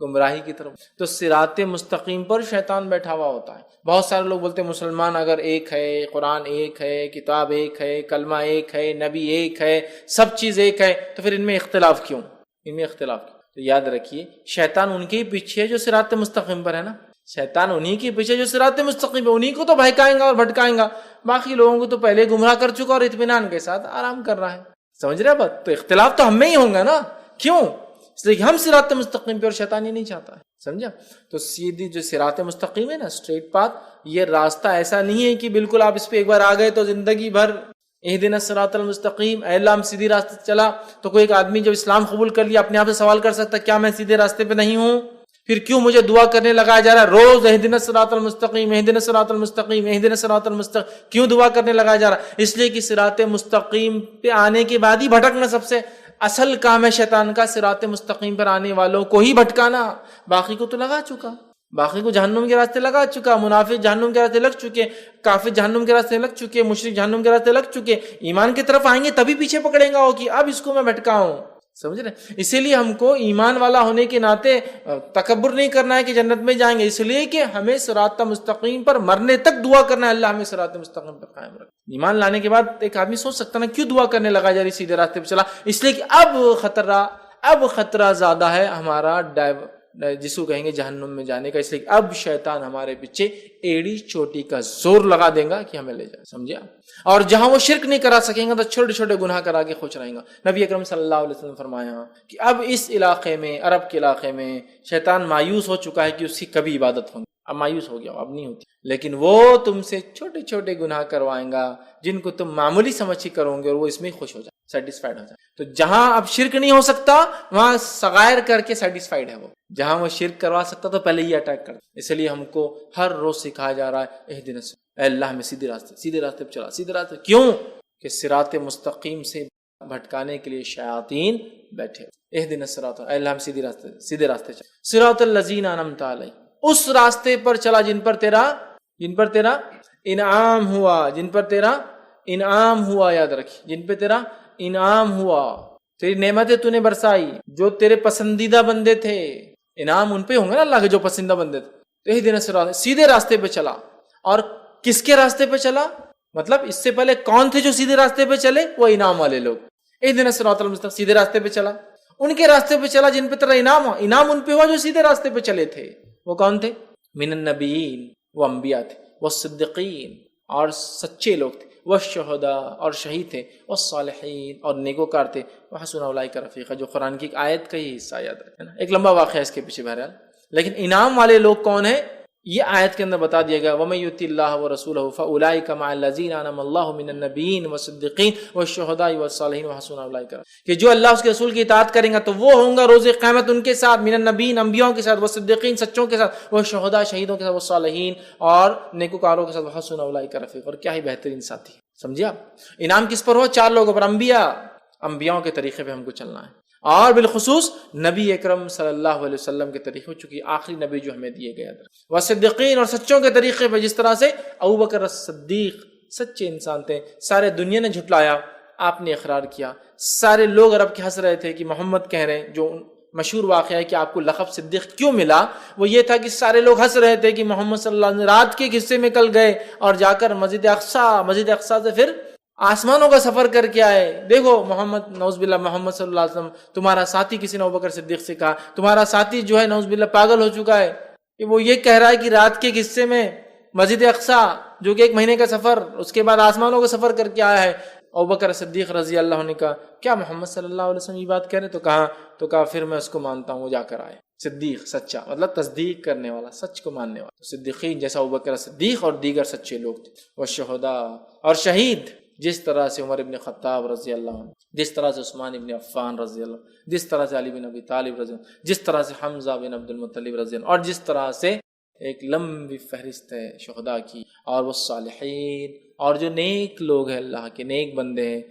گمراہی کی طرف۔ تو صراط مستقیم پر شیطان بیٹھا ہوا ہوتا ہے۔ بہت سارے لوگ بولتے ہیں مسلمان اگر ایک ہے، قرآن ایک ہے، کتاب ایک ہے، کلمہ ایک ہے، نبی ایک ہے، سب چیز ایک ہے، تو پھر ان میں اختلاف کیوں؟ ان میں اختلاف کیوں؟ تو یاد رکھیے شیطان ان کے ہی پیچھے ہے جو صراط مستقیم پر ہے نا، شیطان انہی کے پیچھے جو صراط مستقیم ہے، انہی کو تو بہکائیں گا اور بھٹکائیں گا، باقی لوگوں کو تو پہلے گمراہ کر چکا اور اطمینان کے ساتھ آرام کر رہا ہے۔ سمجھ رہے بات؟ تو اختلاف تو ہم میں ہی ہوں گا نا، کیوں؟ اس لیے کہ ہم صراط مستقیم پہ اور شیطان ہی نہیں چاہتا ہے، سمجھا؟ تو سیدھی جو صراط مستقیم ہے نا، اسٹریٹ پاتھ، یہ راستہ ایسا نہیں ہے کہ بالکل آپ اس پہ ایک بار آ گئے تو زندگی بھر اہدنا الصراط المستقیم، اے اللہ ہم سیدھی راستے چلا۔ تو کوئی ایک آدمی جب اسلام قبول کر لیا اپنے آپ سے سوال کر سکتا کیا میں سیدھے راستے پہ نہیں ہوں؟ پھر کیوں مجھے دعا کرنے لگایا جا رہا ہے روز اہدنا الصراط المستقیم، اہدنا الصراط المستقیم، اہدنا الصراط المستقیم؟ کیوں دعا کرنے لگایا جا رہا ہے؟ اس لیے کہ صراط مستقیم پہ آنے کے بعد ہی بھٹکنا سب سے اصل کام ہے شیطان کا، صراط مستقیم پر آنے والوں کو ہی بھٹکانا، باقی کو تو لگا چکا، باقی کو جہنم کے راستے لگا چکا، منافق جہنم کے راستے لگ چکے، کافر جہنم کے راستے لگ چکے، مشرک جہنم کے راستے لگ چکے، ایمان کی طرف آئیں گے تبھی پیچھے پکڑیں گا وہ کہ اب اس کو میں بھٹکاؤں، سمجھ رہے؟ اسی لیے ہم کو ایمان والا ہونے کے ناطے تکبر نہیں کرنا ہے کہ جنت میں جائیں گے، اس لیے کہ ہمیں صراط مستقیم پر مرنے تک دعا کرنا ہے، اللہ ہمیں صراط مستقیم پر قائم رکھ۔ ایمان لانے کے بعد ایک آدمی سوچ سکتا نا کیوں دعا کرنے لگا جا رہی سیدھے راستے پہ چلا؟ اس لیے کہ اب خطرہ زیادہ ہے ہمارا جس کو کہیں گے جہنم میں جانے کا، اس لیے کہ اب شیطان ہمارے پیچھے ایڑی چوٹی کا زور لگا دے گا کہ ہمیں لے جائے، سمجھا؟ اور جہاں وہ شرک نہیں کرا سکیں گا تو چھوٹے چھوٹے گناہ کرا کے خوش رہیں گا۔ نبی اکرم صلی اللہ علیہ وسلم فرمایا کہ اب اس علاقے میں، عرب کے علاقے میں شیطان مایوس ہو چکا ہے کہ اس کی کبھی عبادت ہوگی، اب مایوس ہو گیا، اب نہیں ہوتی، لیکن وہ تم سے چھوٹے چھوٹے گناہ کروائیں گا جن کو تم معمولی سمجھ کے کرو گے اور وہ اس میں خوش ہو جائے، سیٹسفائیڈ ہو جائے۔ تو جہاں اب شرک نہیں ہو سکتا وہاں صغائر کر کے سیٹسفائیڈ ہے وہ، جہاں وہ شرک کروا سکتا تو پہلے ہی اٹیک کرتا۔ اس لیے ہم کو ہر روز سکھایا جا رہا ہے اہدنا، اے اللہ ہمیں سیدھے راستے پہ چلا، سیدھے راستے۔ کیوں؟ کہ صراط مستقیم سے بھٹکانے کے لیے شیاطین بیٹھے۔ اہدنا الصراط، اے اللہ ہم سیدھے راستے چلا، صراط الذین انعمت علیہم، اس راستے پر چلا جن پر تیرا انعام ہوا، یاد رکھی، جن پہ تیرا انعام ہوا، تیری نعمتیں تو نے برسائی، جو تیرے پسندیدہ بندے تھے، انعام ان پہ ہوں گے نا اللہ کے جو پسندیدہ بندے تھے۔ تو اہدنا الصراط، سیدھے راستے پہ چلا۔ اور کس کے راستے پہ چلا؟ مطلب اس سے پہلے کون تھے جو سیدھے راستے پہ چلے؟ وہ انعام والے لوگ۔ اہدنا الصراط المستقیم، سیدھے راستے پہ چلا، ان کے راستے پہ چلا جن پہ تیرا انعام ان پہ ہوا جو سیدھے راستے پہ چلے تھے۔ وہ کون تھے؟ من النبیین، وہ انبیاء تھے، والصدیقین، اور سچے لوگ تھے، والشہداء، اور شہید تھے، والصالحین، اور نیکوکار تھے، وحسن اولئک رفیقا، جو قرآن کی ایک آیت کا ہی حصہ یاد رکھنا نا، ایک لمبا واقعہ ہے اس کے پیچھے بہرحال، لیکن انعام والے لوگ کون ہیں یہ آیت کے اندر بتا دیا گیا، وَمَن يُطِعِ اللَّهَ وَرَسُولَهُ فَأُولَٰئِكَ مَعَ الَّذِينَ أَنْعَمَ اللَّهُ مِنَ النَّبِيِّينَ وَالصِّدِّيقِينَ وَالشُّهَدَاءِ وَالصَّالِحِينَ وَحَسُنَ أُولَٰئِكَ رفیقا، کہ جو اللہ اس کے رسول کی اطاعت کریں گا تو وہ ہوں گا روز قیامت ان کے ساتھ، من النبیین، انبیاءوں کے ساتھ، والصدیقین، سچوں کے ساتھ، والشہداء، شہیدوں کے ساتھ، والصالحین، اور نیکوکاروں کے ساتھ، وحسن اولئک رفیقا، اور کیا ہی بہترین ساتھی۔ سمجھے آپ؟ انعام کس پر ہو؟ 4 لوگوں پر، انبیاؤں کے طریقے پہ ہم کو چلنا ہے، اور بالخصوص نبی اکرم صلی اللہ علیہ وسلم کے طریقے، چونکہ آخری نبی جو ہمیں دیے گئے، والصدیقین، اور سچوں کے طریقے پہ، جس طرح سے ابوبکر الصدیق سچے انسان تھے، سارے دنیا نے جھٹلایا، آپ نے اقرار کیا، سارے لوگ عرب کے ہنس رہے تھے کہ محمد کہہ رہے ہیں، جو مشہور واقعہ ہے کہ آپ کو لقب صدیق کیوں ملا، وہ یہ تھا کہ سارے لوگ ہنس رہے تھے کہ محمد صلی اللہ علیہ وسلم رات کے حصے میں کل گئے اور جا کر مسجد اقصیٰ سے پھر آسمانوں کا سفر کر کے آئے. دیکھو محمد نعوذ باللہ محمد صلی اللہ علیہ وسلم تمہارا ساتھی کسی نے ابوبکر صدیق سے کہا, تمہارا ساتھی جو ہے نعوذ باللہ پاگل ہو چکا ہے کہ وہ یہ کہہ رہا ہے کہ رات کے حصے میں مسجد اقصیٰ جو کہ 1 مہینے کا سفر, اس کے بعد آسمانوں کا سفر کر کے آیا ہے. ابوبکر صدیق رضی اللہ عنہ نے کہا کیا محمد صلی اللہ علیہ وسلم یہ بات کہہ رہے؟ تو کہا پھر میں اس کو مانتا ہوں, وہ جا کر آئے. صدیق سچا مطلب تصدیق کرنے والا, سچ کو ماننے والا. صدیقین جیسا ابوبکر صدیق اور دیگر سچے لوگ تھے. وہ شہداء اور شہید, جس طرح سے عمر ابن خطاب رضی اللہ عنہ, جس طرح سے عثمان ابن عفان رضی اللہ عنہ, جس طرح سے علی بن ابی طالب رضی اللہ عنہ, جس طرح سے حمزہ بن عبد المطلب رضی اللہ عنہ, اور جس طرح سے ایک لمبی فہرست ہے شہداء کی. اور وہ صالحین اور جو نیک لوگ ہیں, اللہ کے نیک بندے ہیں,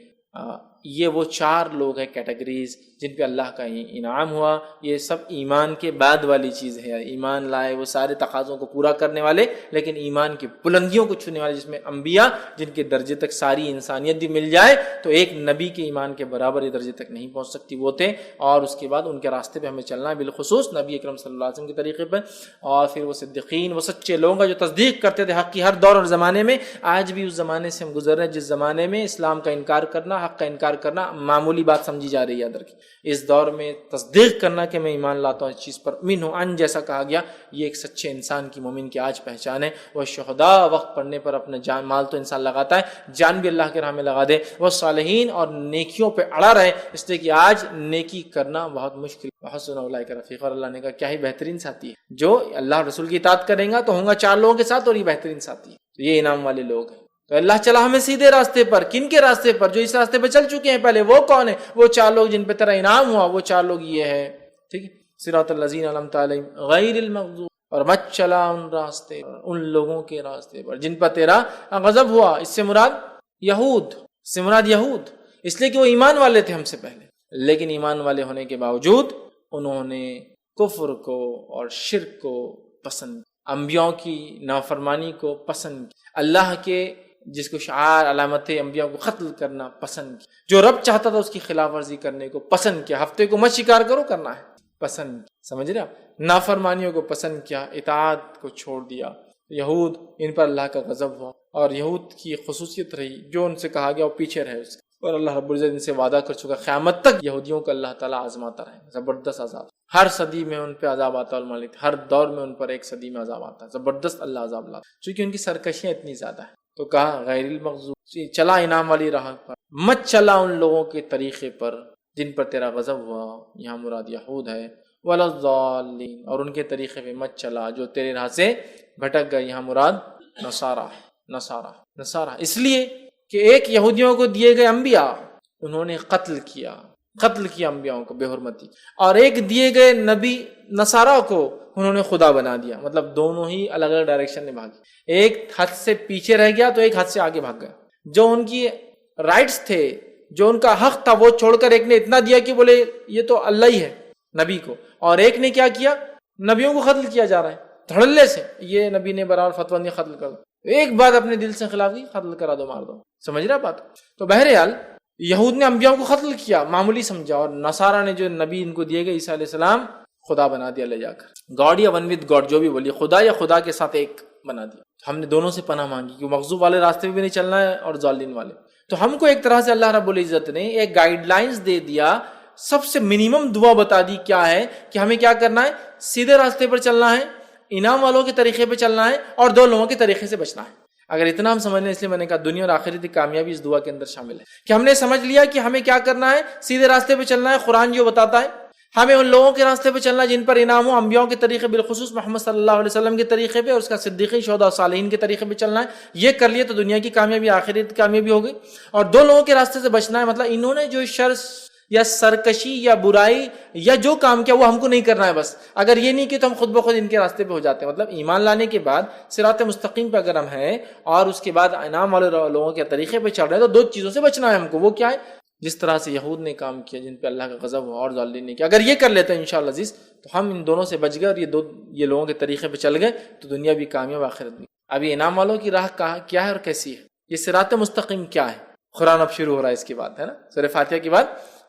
یہ وہ 4 لوگ ہیں کیٹیگریز جن پہ اللہ کا انعام ہوا. یہ سب ایمان کے بعد والی چیز ہے. ایمان لائے, وہ سارے تقاضوں کو پورا کرنے والے, لیکن ایمان کی بلندیوں کو چھونے والے, جس میں انبیاء جن کے درجے تک ساری انسانیت بھی مل جائے تو ایک نبی کے ایمان کے برابر یہ درجے تک نہیں پہنچ سکتی, وہ تھے. اور اس کے بعد ان کے راستے پہ ہمیں چلنا ہے, بالخصوص نبی اکرم صلی اللہ علیہ وسلم کے طریقے پر. اور پھر وہ صدیقین, وہ سچے لوگ ہیں جو تصدیق کرتے تھے حق کی ہر دور اور زمانے میں. آج بھی اس زمانے سے ہم گزر رہے ہیں جس زمانے میں اسلام کا انکار کرنا, حق کا انکار کرنا معمولی بات سمجھی جا رہی ہے ادھر کی. اس دور میں تصدیق کرنا کہ میں ایمان لاتا ہوں اس چیز پر, من ہوں ان جیسا کہا گیا, یہ ایک سچے انسان کی, مومن کی آج پہچان ہے. وہ شہداء, وقت پڑنے پر اپنا جان مال تو انسان لگاتا ہے, جان بھی اللہ کے راہ میں لگا دے. وہ صالحین اور نیکیوں پہ اڑا رہے, اس لیے کہ آج نیکی کرنا بہت مشکل. وحسن اولئک رفیقا, اور اللہ نے کہا کیا ہی بہترین ساتھی ہے. جو اللہ رسول کی اطاعت کریں گا تو ہوں گا 4 لوگوں کے ساتھ, اور یہ بہترین ساتھی ہے. تو یہ انعام والے لوگ ہیں. تو اللہ چلا ہمیں سیدھے راستے پر. کن کے راستے پر؟ جو اس راستے پہ چل چکے ہیں پہلے. وہ کون ہے؟ وہ 4 لوگ جن پہ تیرا انعام ہوا. وہ 4 لوگ یہ ہے, ٹھیک ہے. صراط الذین انعمت علیہم غیر المغضوب, اور مت چلا ان راستے پر, ان لوگوں کے راستے پر جن پر تیرا غضب ہوا. اس سے مراد یہود, اس سے مراد یہود, اس لیے کہ وہ ایمان والے تھے ہم سے پہلے, لیکن ایمان والے ہونے کے باوجود انہوں نے کفر کو اور شرک کو پسند, انبیاء کی نافرمانی کو پسند, اللہ کے جس کو شعار علامت انبیاء کو قتل کرنا پسند کیا, جو رب چاہتا تھا اس کی خلاف ورزی کرنے کو پسند کیا. ہفتے کو مت شکار کرو, کرنا ہے پسند, سمجھ رہے آپ, نافرمانیوں کو پسند کیا, اطاعت کو چھوڑ دیا. یہود, ان پر اللہ کا غضب ہوا, اور یہود کی خصوصیت رہی جو ان سے کہا گیا وہ پیچھے رہے اس کے, اور اللہ رب العزت ان سے وعدہ کر چکا قیامت تک یہودیوں کو اللہ تعالیٰ آزماتا رہے. زبردست عذاب, ہر صدی میں ان پہ عذاب آتا ہے المالک, ہر دور میں ان پر ایک صدی میں عذاب آتا ہے, زبردست اللہ عذاب لاتا, چونکہ ان کی سرکشیاں اتنی زیادہ ہیں. تو کہا غیر المغضوب, چلا انعام والی راہ پر, مت چلا ان لوگوں کے طریقے پر جن پر تیرا غضب ہوا. یہاں مراد یہود ہے. ولا الضالین, اور ان کے طریقے پہ مت چلا جو تیرے راہ سے بھٹک گئے. یہاں مراد نصارہ, اس لیے کہ ایک یہودیوں کو دیے گئے انبیاء انہوں نے قتل کیا انبیاءوں کو بے حرمتی, اور ایک دیے گئے نبی نصارہ کو انہوں نے خدا بنا دیا. مطلب دونوں ہی الگ الگ ڈائریکشن میں بھاگے, ایک حد سے پیچھے رہ گیا تو ایک حد سے آگے بھاگ گیا. جو ان کی رائٹس تھے, جو ان کا حق تھا, وہ چھوڑ کر ایک نے اتنا دیا کہ بولے یہ تو اللہ ہی ہے نبی کو, اور ایک نے کیا کیا, نبیوں کو قتل کیا جا رہا ہے دھڑلے سے. یہ نبی نے برابر فتویٰ نہیں قتل کر دو, ایک بات اپنے دل سے خلاف کی, قتل کرا دو, مار دو. سمجھ رہا بات؟ تو بہرحال یہود نے انبیاء کو قتل کیا, معمولی سمجھا, اور نصارہ نے جو نبی ان کو دیے گئے عیسیٰ علیہ السلام خدا بنا دیا لے جا کر. گاڈ یا ون ود گاڈ, جو بھی بولیے, خدا یا خدا کے ساتھ ایک بنا دیا. ہم نے دونوں سے پناہ مانگی کہ مغضوب والے راستے بھی نہیں چلنا ہے اور ضالین والے. تو ہم کو ایک طرح سے اللہ رب العزت نے ایک گائیڈ لائنز دے دیا, سب سے منیمم دعا بتا دی کیا ہے کہ ہمیں کیا کرنا ہے, سیدھے راستے پر چلنا ہے, انعام والوں کے طریقے پہ چلنا ہے, اور 2 لوگوں کے طریقے سے بچنا ہے. اگر اتنا ہم سمجھ لیں, اس لیے میں نے کہا دنیا اور آخرت کی کامیابی اس دعا کے اندر شامل ہے کہ ہم نے سمجھ لیا کہ ہمیں کیا کرنا ہے, سیدھے راستے پہ چلنا ہے. قرآن جو بتاتا ہے ہمیں ان لوگوں کے راستے پہ چلنا جن پر انعام ہو, انبیاء کے طریقے, بالخصوص محمد صلی اللہ علیہ وسلم کے طریقے پہ, اور اس کا صدیقین, شہداء, صالحین کے طریقے پہ چلنا ہے. یہ کر لیے تو دنیا کی کامیابی, آخرت کی کامیابی ہو گئی. اور 2 لوگوں کے راستے سے بچنا ہے, مطلب انہوں نے جو شر یا سرکشی یا برائی یا جو کام کیا وہ ہم کو نہیں کرنا ہے بس. اگر یہ نہیں کہ تو ہم خود بخود ان کے راستے پہ ہو جاتے ہیں. مطلب ایمان لانے کے بعد صراط مستقیم پہ اگر ہم ہیں اور اس کے بعد انعام والے لوگوں کے طریقے پہ چل رہے ہیں, تو 2 چیزوں سے بچنا ہے ہم کو. وہ کیا ہے؟ جس طرح سے یہود نے کام کیا جن پہ اللہ کا غضب ہوا, اور ضالین نے کیا. اگر یہ کر لیتے ہیں انشاءاللہ عزیز, تو ہم ان دونوں سے بچ گئے, اور یہ لوگوں کے طریقے پہ چل گئے تو دنیا بھی کامیاب, آخرت بھی. ابھی انعام والوں کی راہ کیا ہے اور کیسی ہے, یہ صراط مستقیم کیا ہے, قرآن اب شروع ہو رہا ہے اس کے بعد, ہے نا, سورہ فاتحہ کے بعد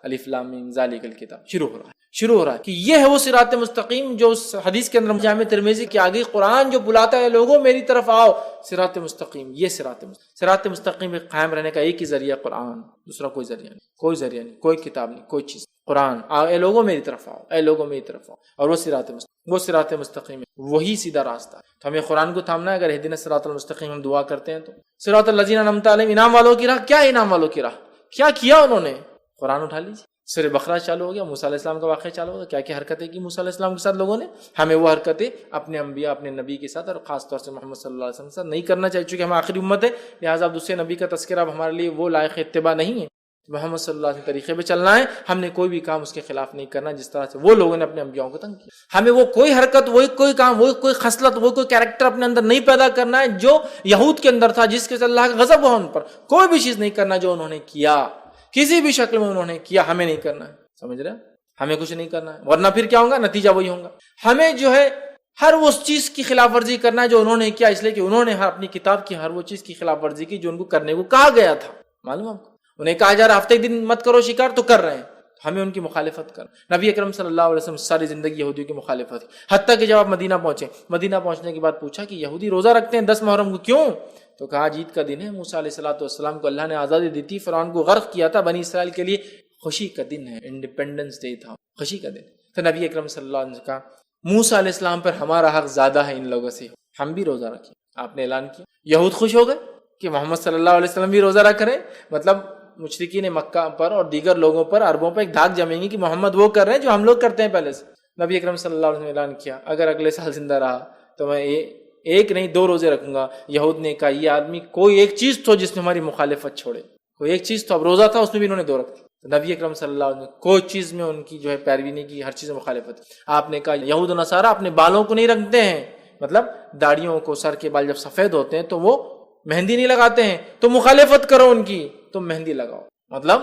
الف لام میم ذالک الکتاب شروع ہو رہا ہے. شروع ہو رہا ہے کہ یہ ہے وہ صراط مستقیم جو اس حدیث کے اندر جامع ترمذی کے آگے قرآن جو بلاتا ہے لوگوں میری طرف آؤ، صراط مستقیم، یہ صراط مستقیم پہ قائم رہنے کا ایک ہی ذریعہ قرآن، دوسرا کوئی ذریعہ نہیں، کوئی ذریعہ نہیں، کوئی کتاب نہیں، کوئی چیز، قرآن اے لوگوں میری طرف آؤ، اے لوگوں میری طرف آؤ، اور وہ صراط مستقیم ہے، وہی سیدھا راستہ ہے۔ تو ہمیں قرآن کو تھامنا ہے۔ اگر اہدنا الصراط المستقیم ہم دعا کرتے ہیں تو صراط الذین انعمت علیہم، انعام والوں کی راہ، کیا انعام والوں کی راہ، کیا کیا انہوں نے؟ قرآن اٹھا لیجیے، سورہ بقرہ چالو ہو گیا، موسیٰ علیہ السلام کا واقعہ چالو ہو گیا، کیا کیا حرکتیں کی موسیٰ علیہ السلام کے ساتھ لوگوں نے۔ ہمیں وہ حرکتیں اپنے انبیاء، اپنے نبی کے ساتھ، اور خاص طور سے محمد صلی اللہ علیہ وسلم کے ساتھ نہیں کرنا چاہیے، چونکہ ہم آخری امت ہے، لہٰذا اب دوسرے نبی کا تذکرہ اب ہمارے لیے وہ لائق اتباع نہیں ہے۔ محمد صلی اللہ علیہ وسلم طریقے پہ چلنا ہے، ہم نے کوئی بھی کام اس کے خلاف نہیں کرنا جس طرح سے وہ لوگوں نے اپنے انبیاء کو تنگ کیا۔ ہمیں وہ کوئی حرکت، وہ کوئی کام، وہ کوئی خصلت، وہ کوئی کیریکٹر اپنے اندر نہیں پیدا کرنا ہے جو یہود کے اندر تھا، جس کے اللہ کا غضب ہوا ان پر۔ کوئی بھی چیز نہیں کرنا جو انہوں نے کیا، کسی بھی شکل میں انہوں نے کیا، ہمیں نہیں کرنا ہے، سمجھ رہے ہیں؟ ہمیں کچھ نہیں کرنا ہے، ورنہ پھر کیا ہوگا؟ نتیجہ وہی ہوگا۔ ہمیں جو ہے ہر وہ چیز کی خلاف ورزی کرنا ہے جو انہوں نے کیا، اس لیے کہ انہوں نے اپنی کتاب کی ہر وہ چیز کی خلاف ورزی کی جو ان کو کرنے کو کہا گیا تھا۔ معلوم آپ کو، انہیں کہا جا رہا ہفتے ایک دن مت کرو شکار، تو کر رہے ہیں، ہمیں ان کی مخالفت کرنا۔ نبی اکرم صلی اللہ علیہ وسلم ساری زندگی یہودیوں کی مخالفت، حتیٰ کہ جب آپ مدینہ پہنچے، مدینہ پہنچنے کے بعد پوچھا کہ یہودی روزہ رکھتے ہیں 10 محرم کو، کیوں؟ تو کہا عید کا دن ہے، موسیٰ علیہ السلام کو اللہ نے آزادی دی تھی، فرعون کو غرق کیا تھا، بنی اسرائیل کے لیے خوشی کا دن ہے، انڈیپینڈنس ڈے تھا، خوشی کا دن۔ تو نبی اکرم صلی اللہ علیہ وسلم نے کہا موسیٰ علیہ السلام پر ہمارا حق زیادہ ہے ان لوگوں سے، ہم بھی روزہ رکھیں۔ آپ نے اعلان کیا، یہود خوش ہو گئے کہ محمد صلی اللہ علیہ وسلم بھی روزہ رکھ رہے ہیں، مطلب مشرکین مکہ پر اور دیگر لوگوں پر، عربوں پر ایک دھاک جمیں گی کہ محمد وہ کر رہے ہیں جو ہم لوگ کرتے ہیں پہلے سے۔ نبی اکرم صلی اللہ علیہ وسلم نے اعلان کیا اگر اگلے سال زندہ رہا تو میں ایک نہیں 2 روزے رکھوں گا۔ یہود نے کہا یہ آدمی کوئی ایک چیز تو جس نے ہماری مخالفت چھوڑے، کوئی ایک چیز تو، اب روزہ تھا اس میں بھی انہوں نے 2 رکھے۔ تو نبی اکرم صلی اللہ علیہ وسلم نے کوئی چیز میں ان کی جو ہے پیروی نہیں کی، ہر چیز میں مخالفت۔ آپ نے کہا یہود و نصارہ اپنے بالوں کو نہیں رکھتے ہیں، مطلب داڑھیوں کو، سر کے بال جب سفید ہوتے ہیں تو وہ مہندی نہیں لگاتے ہیں، تو مخالفت کرو ان کی، تم مہندی لگاؤ، مطلب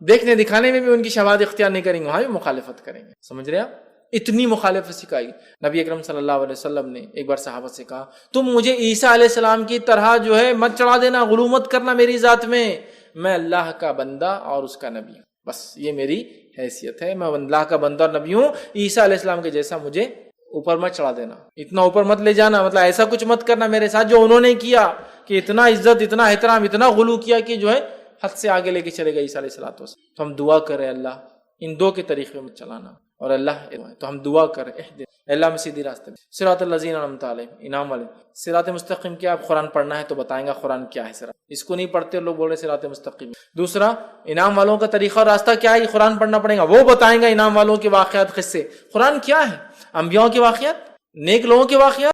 دیکھنے دکھانے میں بھی ان کی شواہد اختیار نہیں کریں گے، وہاں بھی مخالفت کریں گے، سمجھ رہے آپ؟ اتنی مخالفت سکھائی۔ نبی اکرم صلی اللہ علیہ وسلم نے ایک بار صحابہ سے کہا تم مجھے عیسیٰ علیہ السلام کی طرح جو ہے مت چڑھا دینا، غلو مت کرنا میری ذات میں اللہ کا بندہ اور اس کا نبی ہوں، بس یہ میری حیثیت ہے، میں اللہ کا بندہ اور نبی ہوں، عیسیٰ علیہ السلام کے جیسا مجھے اوپر مت چڑھا دینا، اتنا اوپر مت لے جانا، مطلب ایسا کچھ مت کرنا میرے ساتھ جو انہوں نے کیا، کہ اتنا عزت، اتنا احترام، اتنا غلو کیا کہ جو ہے حد سے آگے لے کے چلے گا عیسیٰ علیہ السلام۔ تو ہم دعا کریں اللہ ان 2 کے طریقے میں چلانا، اور اللہ تو ہم دعا کریں اللہ میں سیدھی راستے میں، صراط الذین انعمت علیہم، انعام والے۔ صراط مستقیم کیا؟ آپ قرآن پڑھنا ہے تو بتائیں گا قرآن کیا ہے صراط، اس کو نہیں پڑھتے لوگ بول رہے صراط مستقیم۔ دوسرا انعام والوں کا طریقہ اور راستہ کیا ہے، یہ قرآن پڑھنا پڑے گا، وہ بتائیں گا انعام والوں کے واقعات، قصے۔ قرآن کیا ہے؟ انبیاء کے واقعات، نیک لوگوں کے واقعات۔